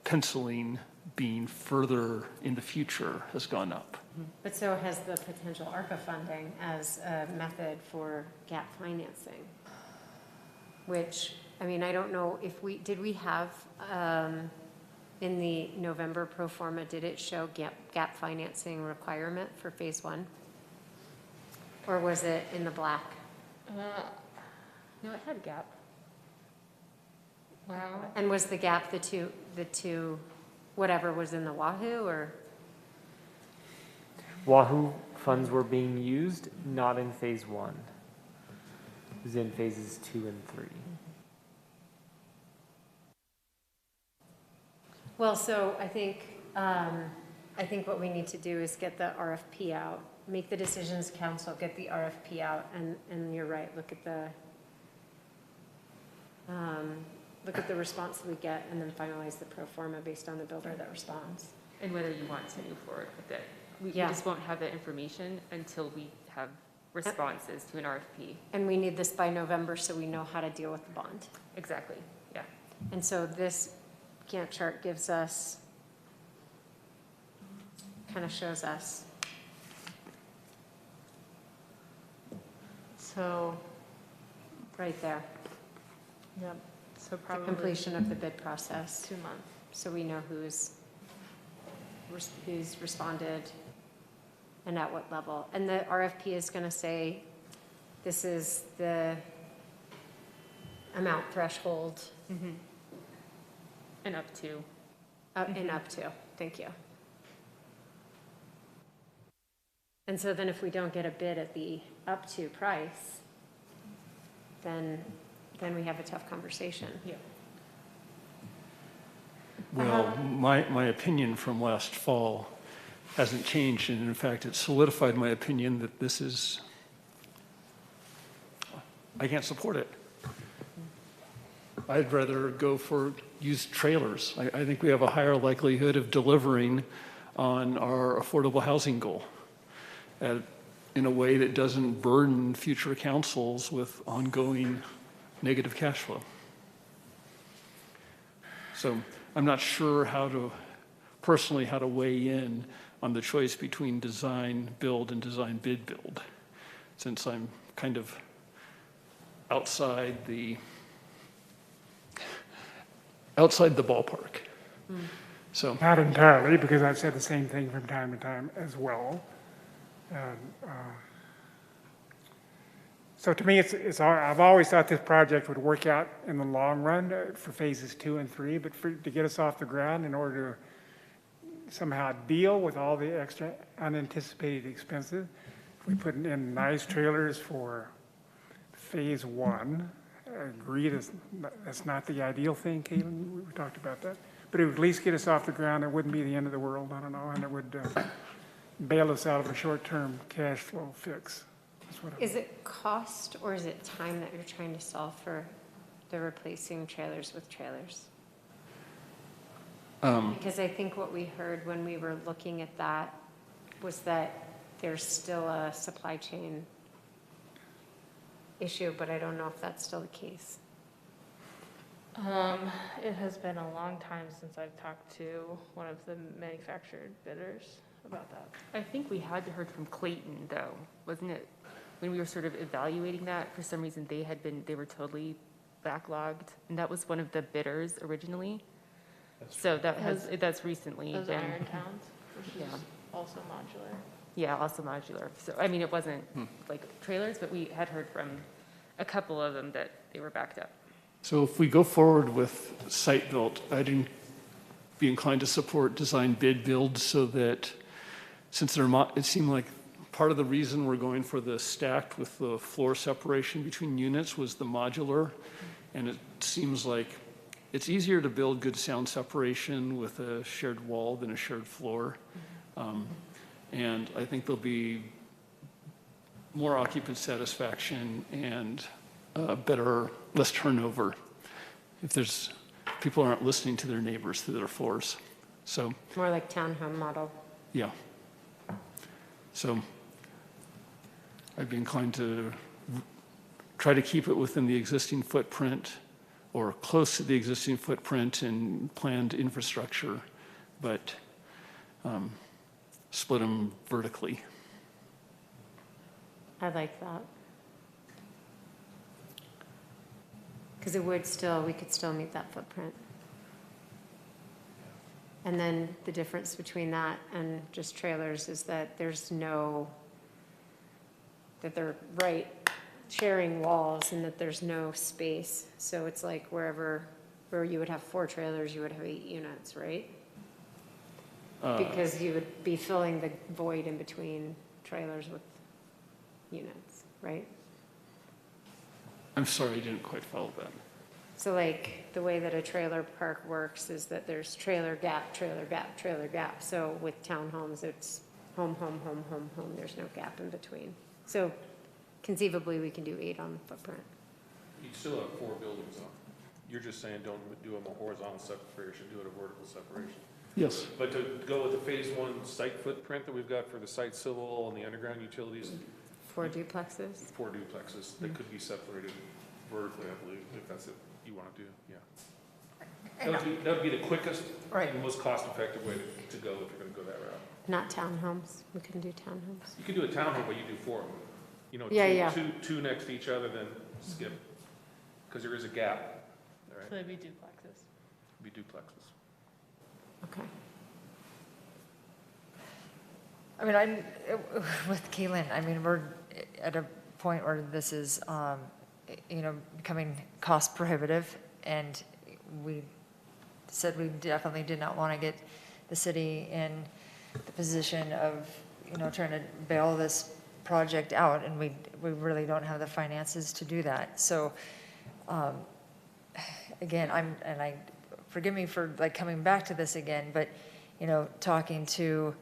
penciling being further in the future has gone up. But so has the potential ARPA funding as a method for gap financing, which, I mean, I don't know if did we have, in the November pro forma, did it show gap financing requirement for phase 1? Or was it in the black? No, it had a gap. Wow. And was the gap the two, whatever was in the Wahoo, or? Wahoo funds were being used, not in phase 1. It was in phases 2 and 3. Well, so I think what we need to do is get the RFP out, make the decisions council, get the RFP out, and you're right, look at the response that we get, and then finalize the pro forma based on the builder that responds. And whether you want to move forward with it. We just won't have that information until we have responses to an RFP. And we need this by November so we know how to deal with the bond. Exactly, yeah. And so this Gantt chart gives us, kind of shows us. So, Right there, yep, so the probably completion of the bid process. 2 months. So we know who's responded and at what level. And the RFP is going to say, this is the amount threshold. And up to. And up to, thank you. And so then if we don't get a bid at the up to price, then we have a tough conversation. Yeah. Well, my opinion from last fall hasn't changed, and in fact, it solidified my opinion that this is, I can't support it. I'd rather go for used trailers. I think we have a higher likelihood of delivering on our affordable housing goal in a way that doesn't burden future councils with ongoing negative cash flow. So I'm not sure how to weigh in on the choice between design build and design bid build, since I'm kind of outside the ballpark. So Not entirely, because I've said the same thing from time to time as well. So to me, I've always thought this project would work out in the long run for phases 2 and 3, but to get us off the ground in order to somehow deal with all the extra unanticipated expenses, we put in nice trailers for phase 1. I agree that's not the ideal thing, Caitlin, we talked about that. But it would at least get us off the ground. It wouldn't be the end of the world, I don't know, and it would bail us out of a short-term cash flow fix. Is it cost or is it time that you're trying to solve for the replacing trailers with trailers? Because I think what we heard when we were looking at that was that there's still a supply chain issue, but I don't know if that's still the case. It has been a long time since I've talked to one of the manufactured bidders about that. I think we had heard from Clayton, though, wasn't it? When we were sort of evaluating that, for some reason, they were totally backlogged, and that was one of the bidders originally. So that's recently Those been. Iron Towns, which Yeah. is also modular. Yeah, also modular. So, I mean, it wasn't like trailers, but we had heard from a couple of them that they were backed up. So if we go forward with site-built, I'd be inclined to support design bid build so that, since it seemed like part of the reason we're going for the stacked with the floor separation between units was the modular. And it seems like it's easier to build good sound separation with a shared wall than a shared floor. And I think there'll be more occupant satisfaction and less turnover if people aren't listening to their neighbors through their floors. So, More like townhome model. yeah. So I'd be inclined to try to keep it within the existing footprint or close to the existing footprint and planned infrastructure, but split them vertically. I like that. Because we could still meet that footprint. And then the difference between that and just trailers is that that they're sharing walls and that there's no space. So it's like where you would have 4 trailers, you would have 8 units, right? Because you would be filling the void in between trailers with units, right? I'm sorry, I didn't quite follow that. So like the way that a trailer park works is that there's trailer gap, trailer gap, trailer gap. So with townhomes, it's home, home, home, home, home. There's no gap in between. So conceivably, we can do 8 on the footprint. You still have 4 buildings on. You're just saying don't do them a horizontal separation, do it a vertical separation. Yes. But to go with the phase 1 site footprint that we've got for the site civil and the underground utilities, 4 duplexes? 4 duplexes that could be separated vertically, I believe, if that's it you want to do, yeah. That would be the quickest and most cost-effective way to go if you're going to go that route. Not townhomes. We couldn't do townhomes. You could do a townhome, but you do 4 of them. You know, Yeah, two next to each other, then skip, because there is a gap, all right? So they'd be duplexes. Be duplexes. Okay. I mean, with Keelan, I mean, we're at a point where this is, becoming cost prohibitive, and we said we definitely did not want to get the city in the position of, trying to bail this project out, and we really don't have the finances to do that. So, again, forgive me for like coming back to this again, but, talking to,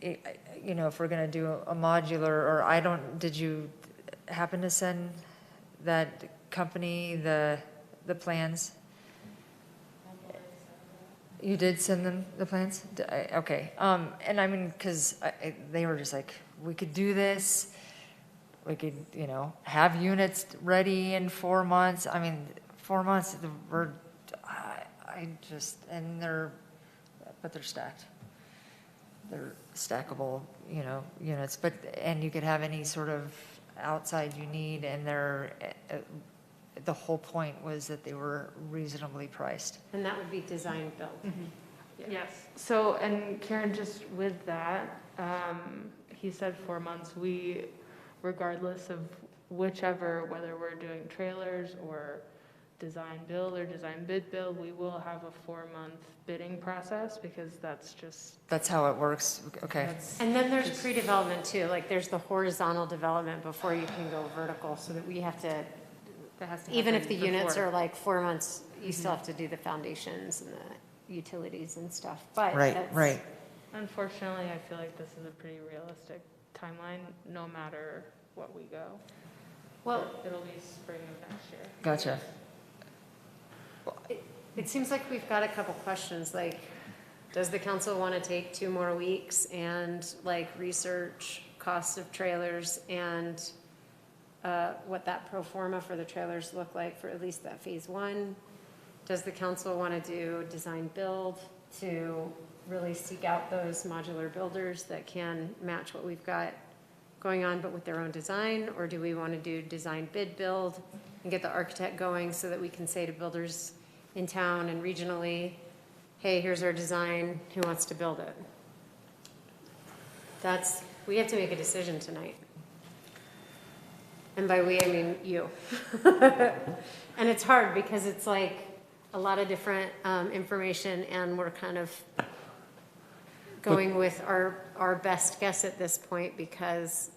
if we're going to do a modular, did you happen to send that company the plans? You did send them the plans? Okay. And I mean, because they were just like, we could do this. We could, have units ready in 4 months. I mean, 4 months, but they're stacked. They're stackable, units, and you could have any sort of outside you need, and the whole point was that they were reasonably priced. And that would be design built. Yeah. Yes. So, and Karen, just with that, he said 4 months. We, regardless of whether we're doing trailers or design build or design bid build, we will have a 4-month bidding process, because that's how it works. Okay. And then there's pre-development too. Like there's the horizontal development before you can go vertical, so that we have to, even if the units are like 4 months, you still have to do the foundations and the utilities and stuff. But Right. Unfortunately, I feel like this is a pretty realistic timeline, no matter what we go. Well, it'll be spring of next year. Gotcha. It seems like we've got a couple questions, like, does the council want to take 2 more weeks and like research costs of trailers and what that pro forma for the trailers look like for at least that phase 1? Does the council want to do design build to really seek out those modular builders that can match what we've got going on but with their own design? Or do we want to do design bid build and get the architect going so that we can say to builders in town and regionally, hey, here's our design, who wants to build it? We have to make a decision tonight. And by we, I mean you. And it's hard because it's like a lot of different information, and we're kind of going with our best guess at this point because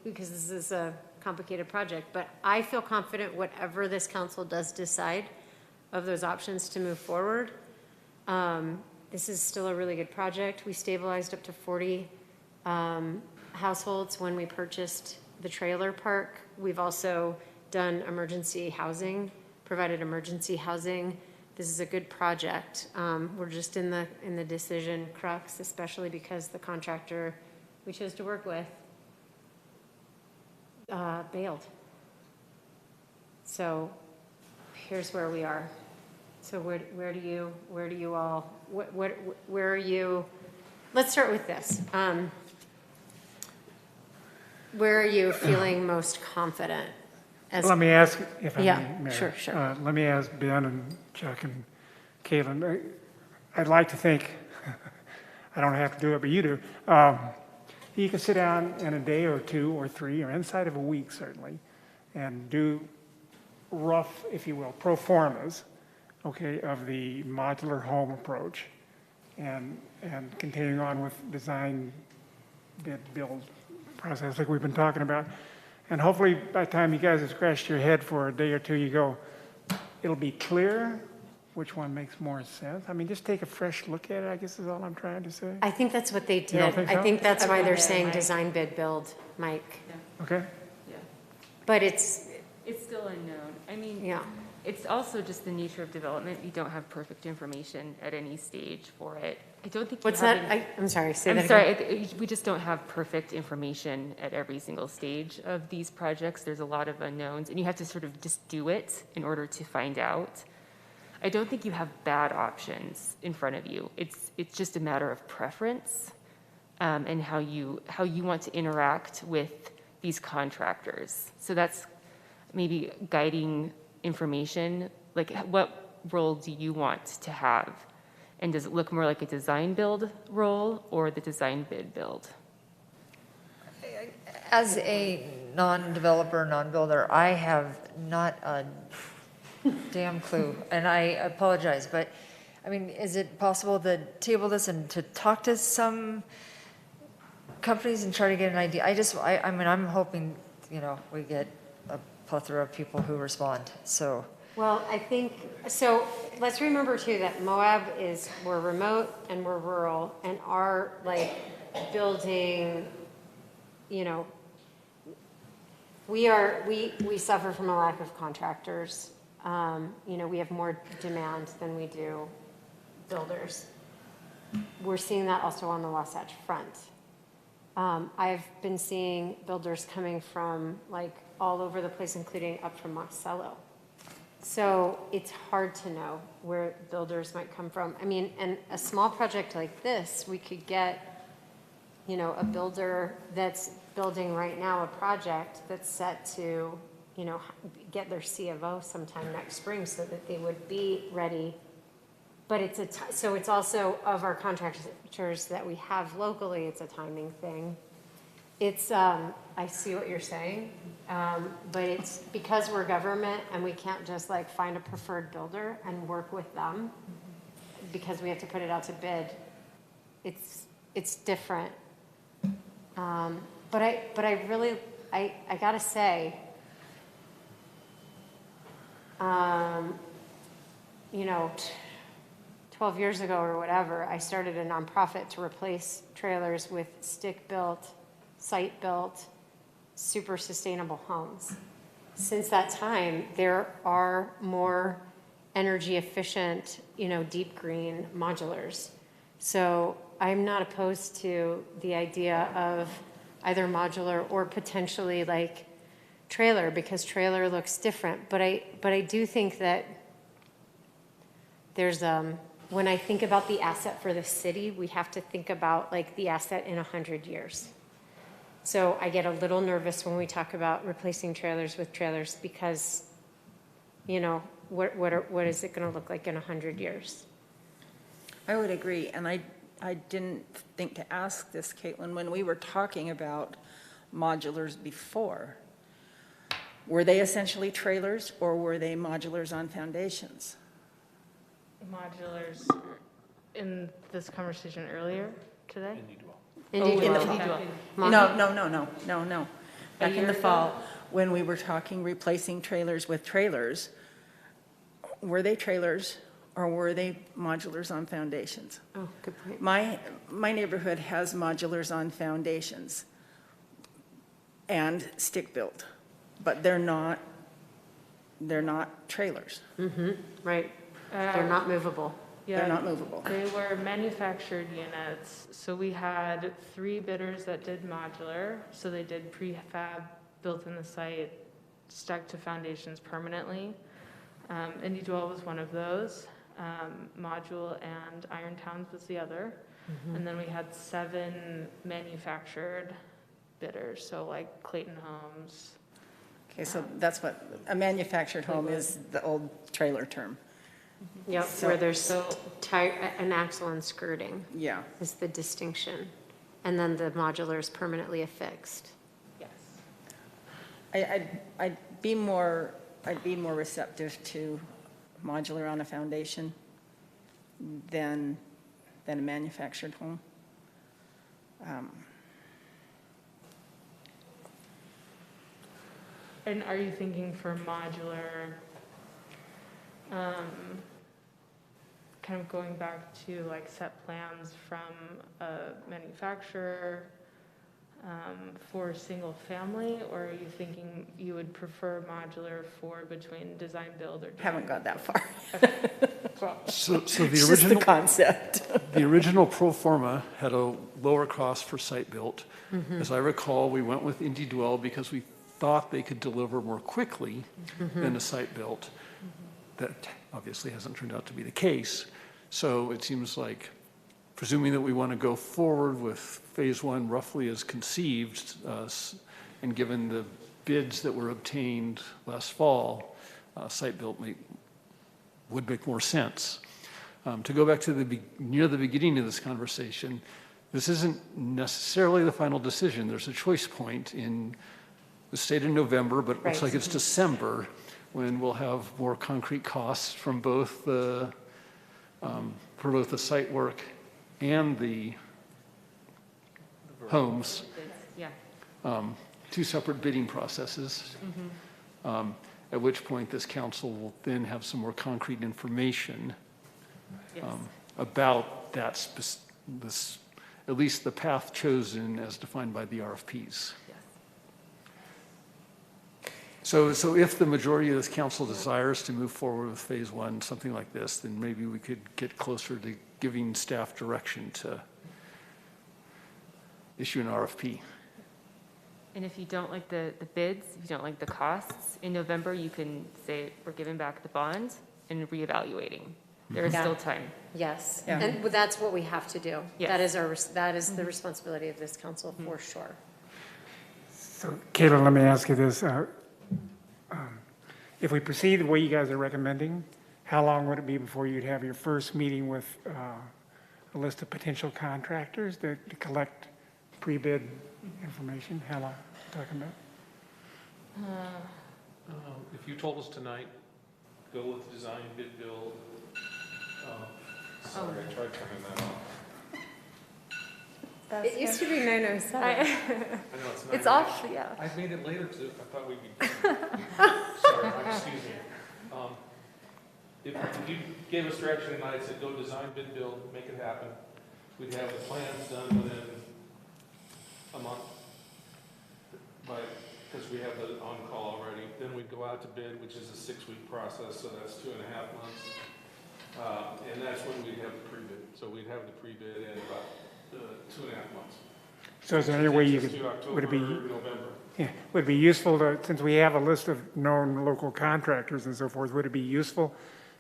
because this is a complicated project. But I feel confident whatever this council does decide of those options to move forward, this is still a really good project. We stabilized up to 40 households when we purchased the trailer park. We've also done emergency housing, provided emergency housing. This is a good project. We're just in the decision crux, especially because the contractor we chose to work with bailed. So here's where we are. So where are you? Let's start with this. Where are you feeling most confident? Let me ask, if I may, Yeah, Mayor. sure. Let me ask Ben and Chuck and Caitlin. I'd like to think, I don't have to do it, but you do. You can sit down in a day or 2 or 3 or inside of a week, certainly, and do rough, if you will, pro formas, okay, of the modular home approach and continuing on with design, bid, build process like we've been talking about. And hopefully by the time you guys have scratched your head for a day or 2, you go, it'll be clear which one makes more sense. I mean, just take a fresh look at it, I guess is all I'm trying to say. I think that's what they did. You don't think so? I think that's why they're saying Mike. design bid build, Mike. Okay? Yeah. But it's, It's still unknown. I mean, yeah. it's also just the nature of development. You don't have perfect information at any stage for it. I don't think you What's have that? I'm sorry, say I'm that sorry, again. we just don't have perfect information at every single stage of these projects. There's a lot of unknowns, and you have to sort of just do it in order to find out. I don't think you have bad options in front of you. It's just a matter of preference and how you want to interact with these contractors. So that's maybe guiding information, like what role do you want to have? And does it look more like a design build role or the design bid build? As a non-developer, non-builder, I have not a damn clue, and I apologize, but, I mean, is it possible to table this and to talk to some companies and try to get an idea? I mean, I'm hoping, we get a plethora of people who respond, so. Well, I think, so let's remember too that Moab we're remote and we're rural, and our building, we suffer from a lack of contractors. We have more demand than we do builders. We're seeing that also on the Wasatch Front. I've been seeing builders coming from all over the place, including up from Monticello. So it's hard to know where builders might come from. I mean, and a small project like this, we could get, a builder that's building right now a project that's set to, get their C of O sometime next spring so that they would be ready. But so it's also of our contractors that we have locally, it's a timing thing. It's, I see what you're saying, but it's because we're government and we can't just find a preferred builder and work with them because we have to put it out to bid. It's different. But I really, I gotta say, 12 years ago or whatever, I started a nonprofit to replace trailers with stick-built, site-built, super sustainable homes. Since that time, there are more energy efficient, deep green modulars. So I'm not opposed to the idea of either modular or potentially like trailer, because trailer looks different. But I do think that there's, when I think about the asset for the city, we have to think about like the asset in 100 years. So I get a little nervous when we talk about replacing trailers with trailers, because, what is it going to look like in 100 years? I would agree, and I didn't think to ask this, Caitlin, when we were talking about modulars before, were they essentially trailers or were they modulars on foundations? Modulars in this conversation earlier today? No. Back in the fall, when we were talking replacing trailers with trailers, were they trailers or were they modulars on foundations? Oh, good point. My neighborhood has modulars on foundations and stick-built, but they're not trailers. Mm-hmm, right. They're not movable. Yeah, They're not movable. They were manufactured units. So we had 3 bidders that did modular. So they did prefab, built in the site, stuck to foundations permanently. Indy Dwell was one of those. Module and Iron Towns was the other. Mm-hmm. And then we had 7 manufactured bidders. So like Clayton Homes. Okay, so that's what a manufactured home is, the old trailer term. Yep, So- where there's an axle and skirting Yeah. is the distinction. And then the modular is permanently affixed. Yes. I'd be more receptive to modular on a foundation than a manufactured home. And are you thinking for modular, kind of going back to like set plans from a manufacturer for single family, or are you thinking you would prefer modular for between design build or? Haven't got that far. Well, So the It's just original, the concept. the original pro forma had a lower cost for site built. Mm-hmm. As I recall, we went with Indy Dwell because we thought they could deliver more quickly than a site built. That obviously hasn't turned out to be the case. So it seems like, presuming that we want to go forward with phase 1 roughly as conceived, and given the bids that were obtained last fall, site built would make more sense. To go back to near the beginning of this conversation, this isn't necessarily the final decision. There's a choice point in the state in November, but it looks like it's December, when we'll have more concrete costs from both the site work and the homes. Yeah. 2 separate bidding processes. At which point this council will then have some more concrete information Yes. about that, at least the path chosen as defined by the RFPs. Yes. So if the majority of this council desires to move forward with phase 1, something like this, then maybe we could get closer to giving staff direction to issue an RFP. And if you don't like the bids, if you don't like the costs, in November, you can say, we're giving back the bond and reevaluating. There is Yeah. still time. Yes, Yeah. and that's what we have to do. Yes. That is the responsibility of this council, for sure. So Caitlin, let me ask you this. If we proceed the way you guys are recommending, how long would it be before you'd have your first meeting with a list of potential contractors to collect pre-bid information? How long are you talking about? If you told us tonight, go with design, bid, build. Sorry, I tried turning that off. It used to be 9:07. I know it's 9. It's off, yeah. I made it later because I thought we'd be. Sorry, excuse me. If you gave us direction tonight, said go design, bid, build, make it happen, we'd have the plans done within a month. By because we have the on-call already. Then we'd go out to bid, which is a 6-week process, so that's 2.5 months. And that's when we'd have the pre-bid. So we'd have the pre-bid in about 2.5 months. So is there any way you Takes us could, to October, would it be, November. yeah, would it be useful to, since we have a list of known local contractors and so forth, would it be useful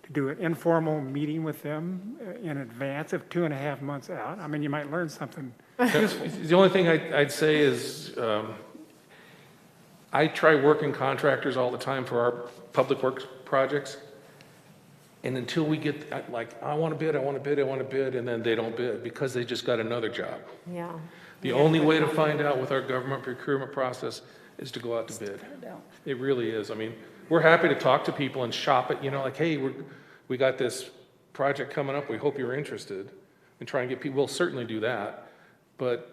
to do an informal meeting with them in advance of 2.5 months out? I mean, you might learn something useful. The only thing I'd say is, I try working contractors all the time for our public works projects. And until we get, like, I want to bid, and then they don't bid because they just got another job. Yeah. The only way to find out with our government procurement process is to go out to bid. It really is. I mean, we're happy to talk to people and shop it, like, hey, we got this project coming up, we hope you're interested, and try and get people, we'll certainly do that. But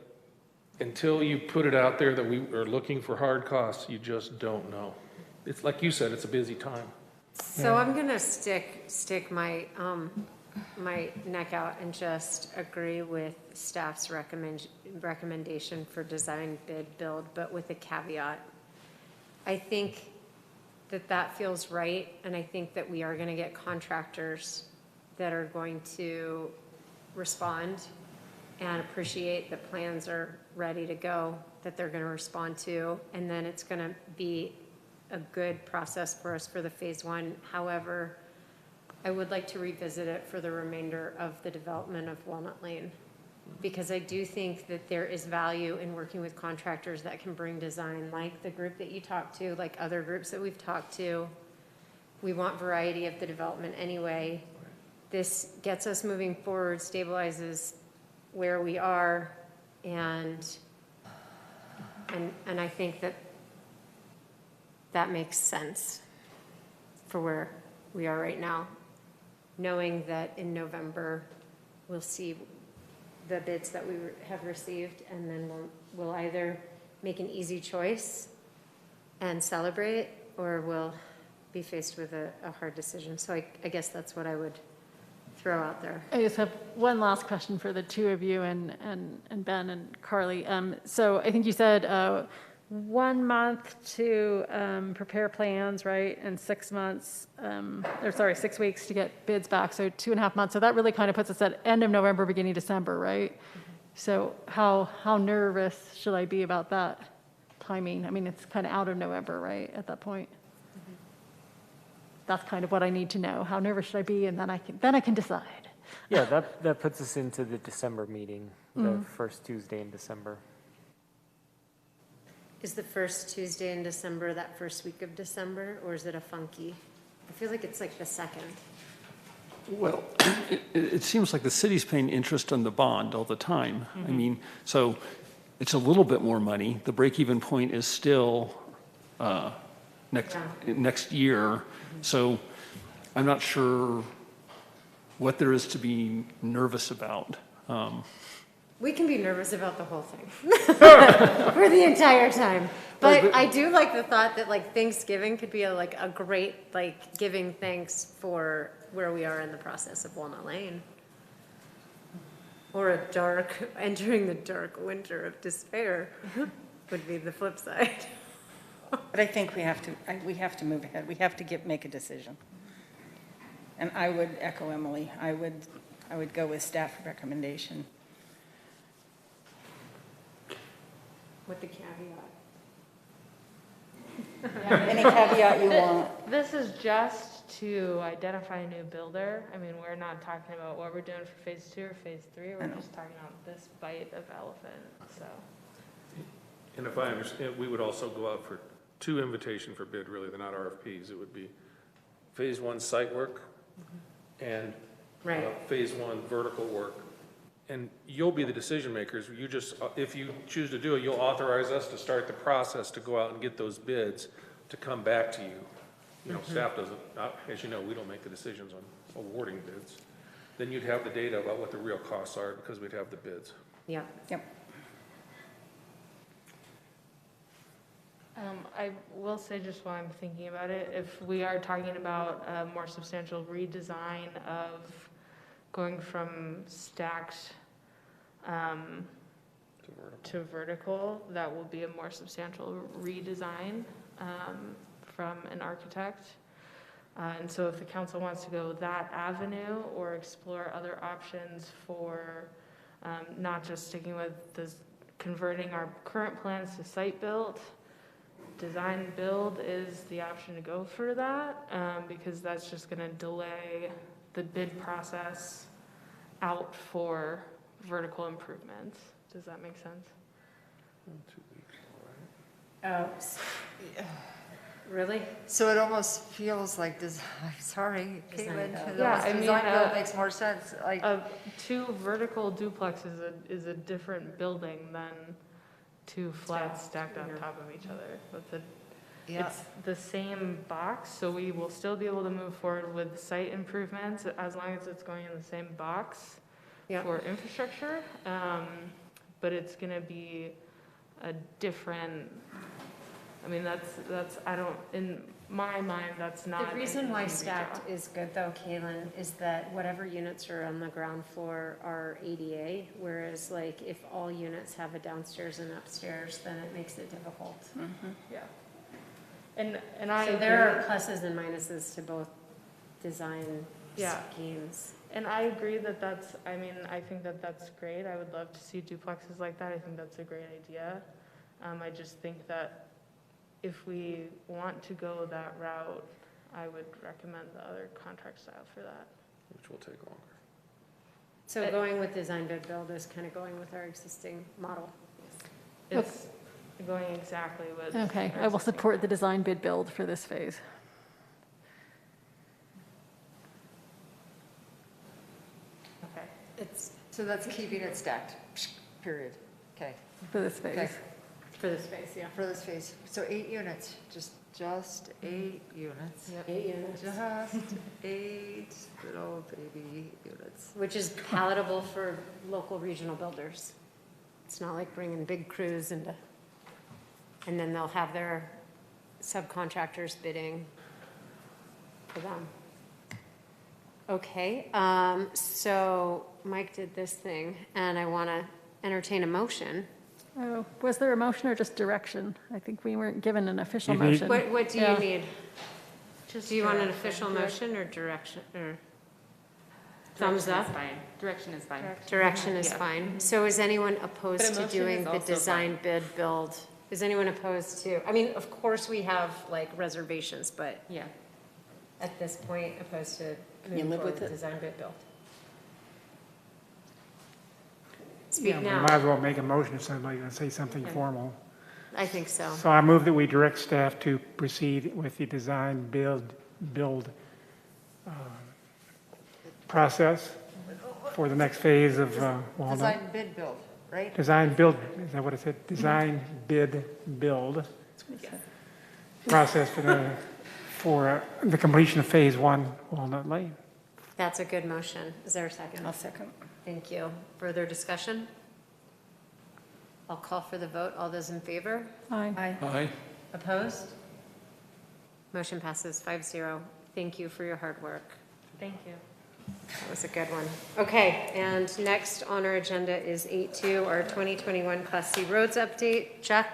until you put it out there that we are looking for hard costs, you just don't know. It's like you said, it's a busy time. So I'm gonna stick my, my neck out and just agree with staff's recommendation for design, bid, build, but with a caveat. I think that feels right, and I think that we are gonna get contractors that are going to respond and appreciate that plans are ready to go, that they're gonna respond to, and then it's gonna be a good process for us for the phase 1. However, I would like to revisit it for the remainder of the development of Walnut Lane, because I do think that there is value in working with contractors that can bring design, like the group that you talked to, like other groups that we've talked to. We want variety of the development anyway. This gets us moving forward, stabilizes where we are, and I think that makes sense for where we are right now, knowing that in November we'll see the bids that we have received, and then we'll either make an easy choice and celebrate, or we'll be faced with a hard decision. So I guess that's what I would throw out there. I just have one last question for the two of you and Ben and Carly. So I think you said 1 month to prepare plans, right? And 6 months, 6 weeks to get bids back. So 2.5 months. So that really kind of puts us at end of November, beginning December, right? So how nervous should I be about that timing? I mean, it's kind of out of November, right? At that point. That's kind of what I need to know. How nervous should I be? And then I can decide. Yeah, that puts us into the December meeting, the first Tuesday in December. Is the first Tuesday in December that first week of December, or is it a funky? I feel like it's like the second. Well, it seems like the city's paying interest on the bond all the time. I mean, so it's a little bit more money. The break-even point is still next year. So I'm not sure what there is to be nervous about. We can be nervous about the whole thing for the entire time. But I do like the thought that like Thanksgiving could be a great giving thanks for where we are in the process of Walnut Lane. Or entering the dark winter of despair would be the flip side. But I think we have to move ahead. We have to make a decision. And I would echo Emily. I would go with staff recommendation. With the caveat. Any caveat you want. This is just to identify a new builder. I mean, we're not talking about what we're doing for phase 2 or phase 3. We're just talking about this bite of elephant, so. And if I understand, we would also go out for 2 invitation for bid, really, they're not RFPs. It would be phase 1 site work and phase 1 vertical work. And you'll be the decision makers. You just, if you choose to do it, you'll authorize us to start the process to go out and get those bids to come back to you. You know, staff doesn't, as you know, we don't make the decisions on awarding bids. Then you'd have the data about what the real costs are because we'd have the bids. Yeah. Yep. I will say, just while I'm thinking about it, if we are talking about a more substantial redesign of going from stacked to vertical, that will be a more substantial redesign from an architect. And so if the council wants to go that avenue or explore other options for not just sticking with converting our current plans to site built, design build is the option to go for that, because that's just going to delay the bid process out for vertical improvements. Does that make sense? Really? So it almost feels like sorry, Caitlin, design build makes more sense, like. Two vertical duplexes is a different building than two flats stacked on top of each other. It's the same box, so we will still be able to move forward with site improvements as long as it's going in the same box for infrastructure. But it's gonna be a different, I mean, in my mind, that's not. The reason why stacked is good though, Kaylin, is that whatever units are on the ground floor are ADA, whereas like if all units have a downstairs and upstairs, then it makes it difficult. Yeah. And So there are pluses and minuses to both design schemes. And I agree that I think that that's great. I would love to see duplexes like that. I think that's a great idea. I just think that if we want to go that route, I would recommend the other contract style for that. Which will take longer. So going with design bid build is kind of going with our existing model. It's going exactly with. Okay, I will support the design bid build for this phase. Okay. So that's keeping it stacked, period. Okay. For this phase. Okay. For this phase, yeah. For this phase. So 8 units, just 8 units. Yep. 8 units. Just 8 little baby units. Which is palatable for local regional builders. It's not like bringing big crews and then they'll have their subcontractors bidding for them. Okay, so Mike did this thing, and I want to entertain a motion. Oh, was there a motion or just direction? I think we weren't given an official You need- motion. What do you Yeah. need? Do you want an official motion or direction, or thumbs Direction up? is fine. Direction is fine. Direction is Yeah. fine. So is anyone But opposed a to motion doing is the also design bid build? Is anyone opposed to, I mean, of course, we have like reservations, but Yeah. at this point, opposed to Can you moving live forward with with it? design bid build? Yeah, Speak we now. might as well make a motion if somebody's going to say something formal. I think so. So I move that we direct staff to proceed with the design build process for the next phase of Walnut. Design bid build, right? Design build, is that what it said? Design bid build process for the completion of phase 1 Walnut Lane. That's a good motion. Is there a second? I'll second. Thank you. Further discussion? I'll call for the vote. All those in favor? Aye. Aye. Opposed? Motion passes 5-0. Thank you for your hard work. Thank you. That was a good one. Okay, and next on our agenda is 8-2, our 2021 Class C roads update. Chuck?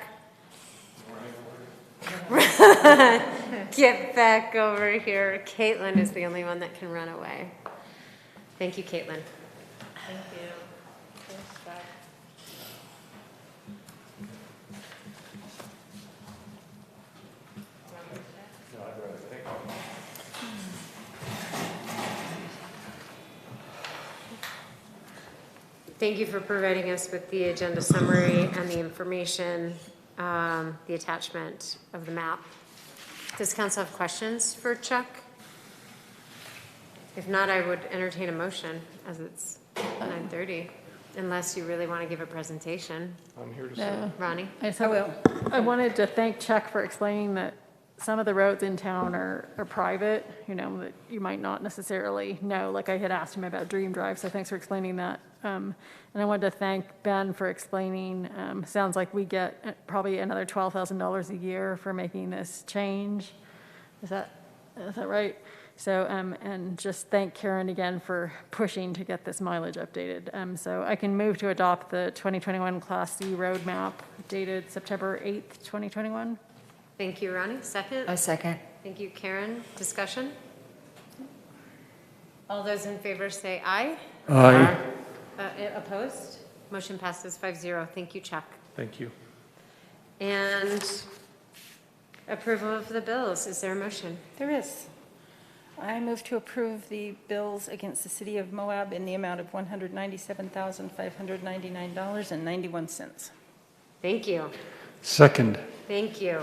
Get back over here. Caitlin is the only one that can run away. Thank you, Caitlin. Thank you. Thanks, Beth. Thank you for providing us with the agenda summary and the information, the attachment of the map. Does council have questions for Chuck? If not, I would entertain a motion as it's 9:30, unless you really want to give a presentation. I'm here to No. say. Ronnie? I wanted to thank Chuck for explaining that some of the roads in town are private, that you might not necessarily know, like I had asked him about Dream Drive, so thanks for explaining that. And I wanted to thank Ben for explaining, sounds like we get probably another $12,000 a year for making this change. Is that right? So, and just thank Karen again for pushing to get this mileage updated. So I can move to adopt the 2021 Class C roadmap dated September 8th, 2021. Thank you, Ronnie. Second? A second. Thank you, Karen. Discussion? All those in favor say aye. Aye. Opposed? Motion passes 5-0. Thank you, Chuck. Thank you. And approval of the bills. Is there a motion? There is. I move to approve the bills against the city of Moab in the amount of $197,599.91. Thank you. Second. Thank you.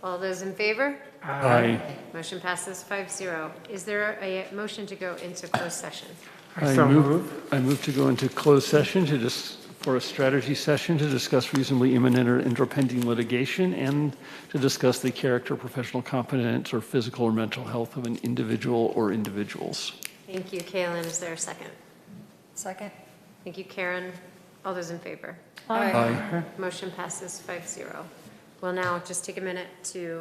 All those in favor? Aye. Motion passes 5-0. Is there a motion to go into closed session? I so move. I move to go into closed session for a strategy session to discuss reasonably imminent or impending litigation and to discuss the character, professional competence, or physical or mental health of an individual or individuals. Thank you, Kaylin. Is there a second? Second. Thank you, Karen. All those in favor? Aye. Motion passes 5-0. We'll now just take a minute to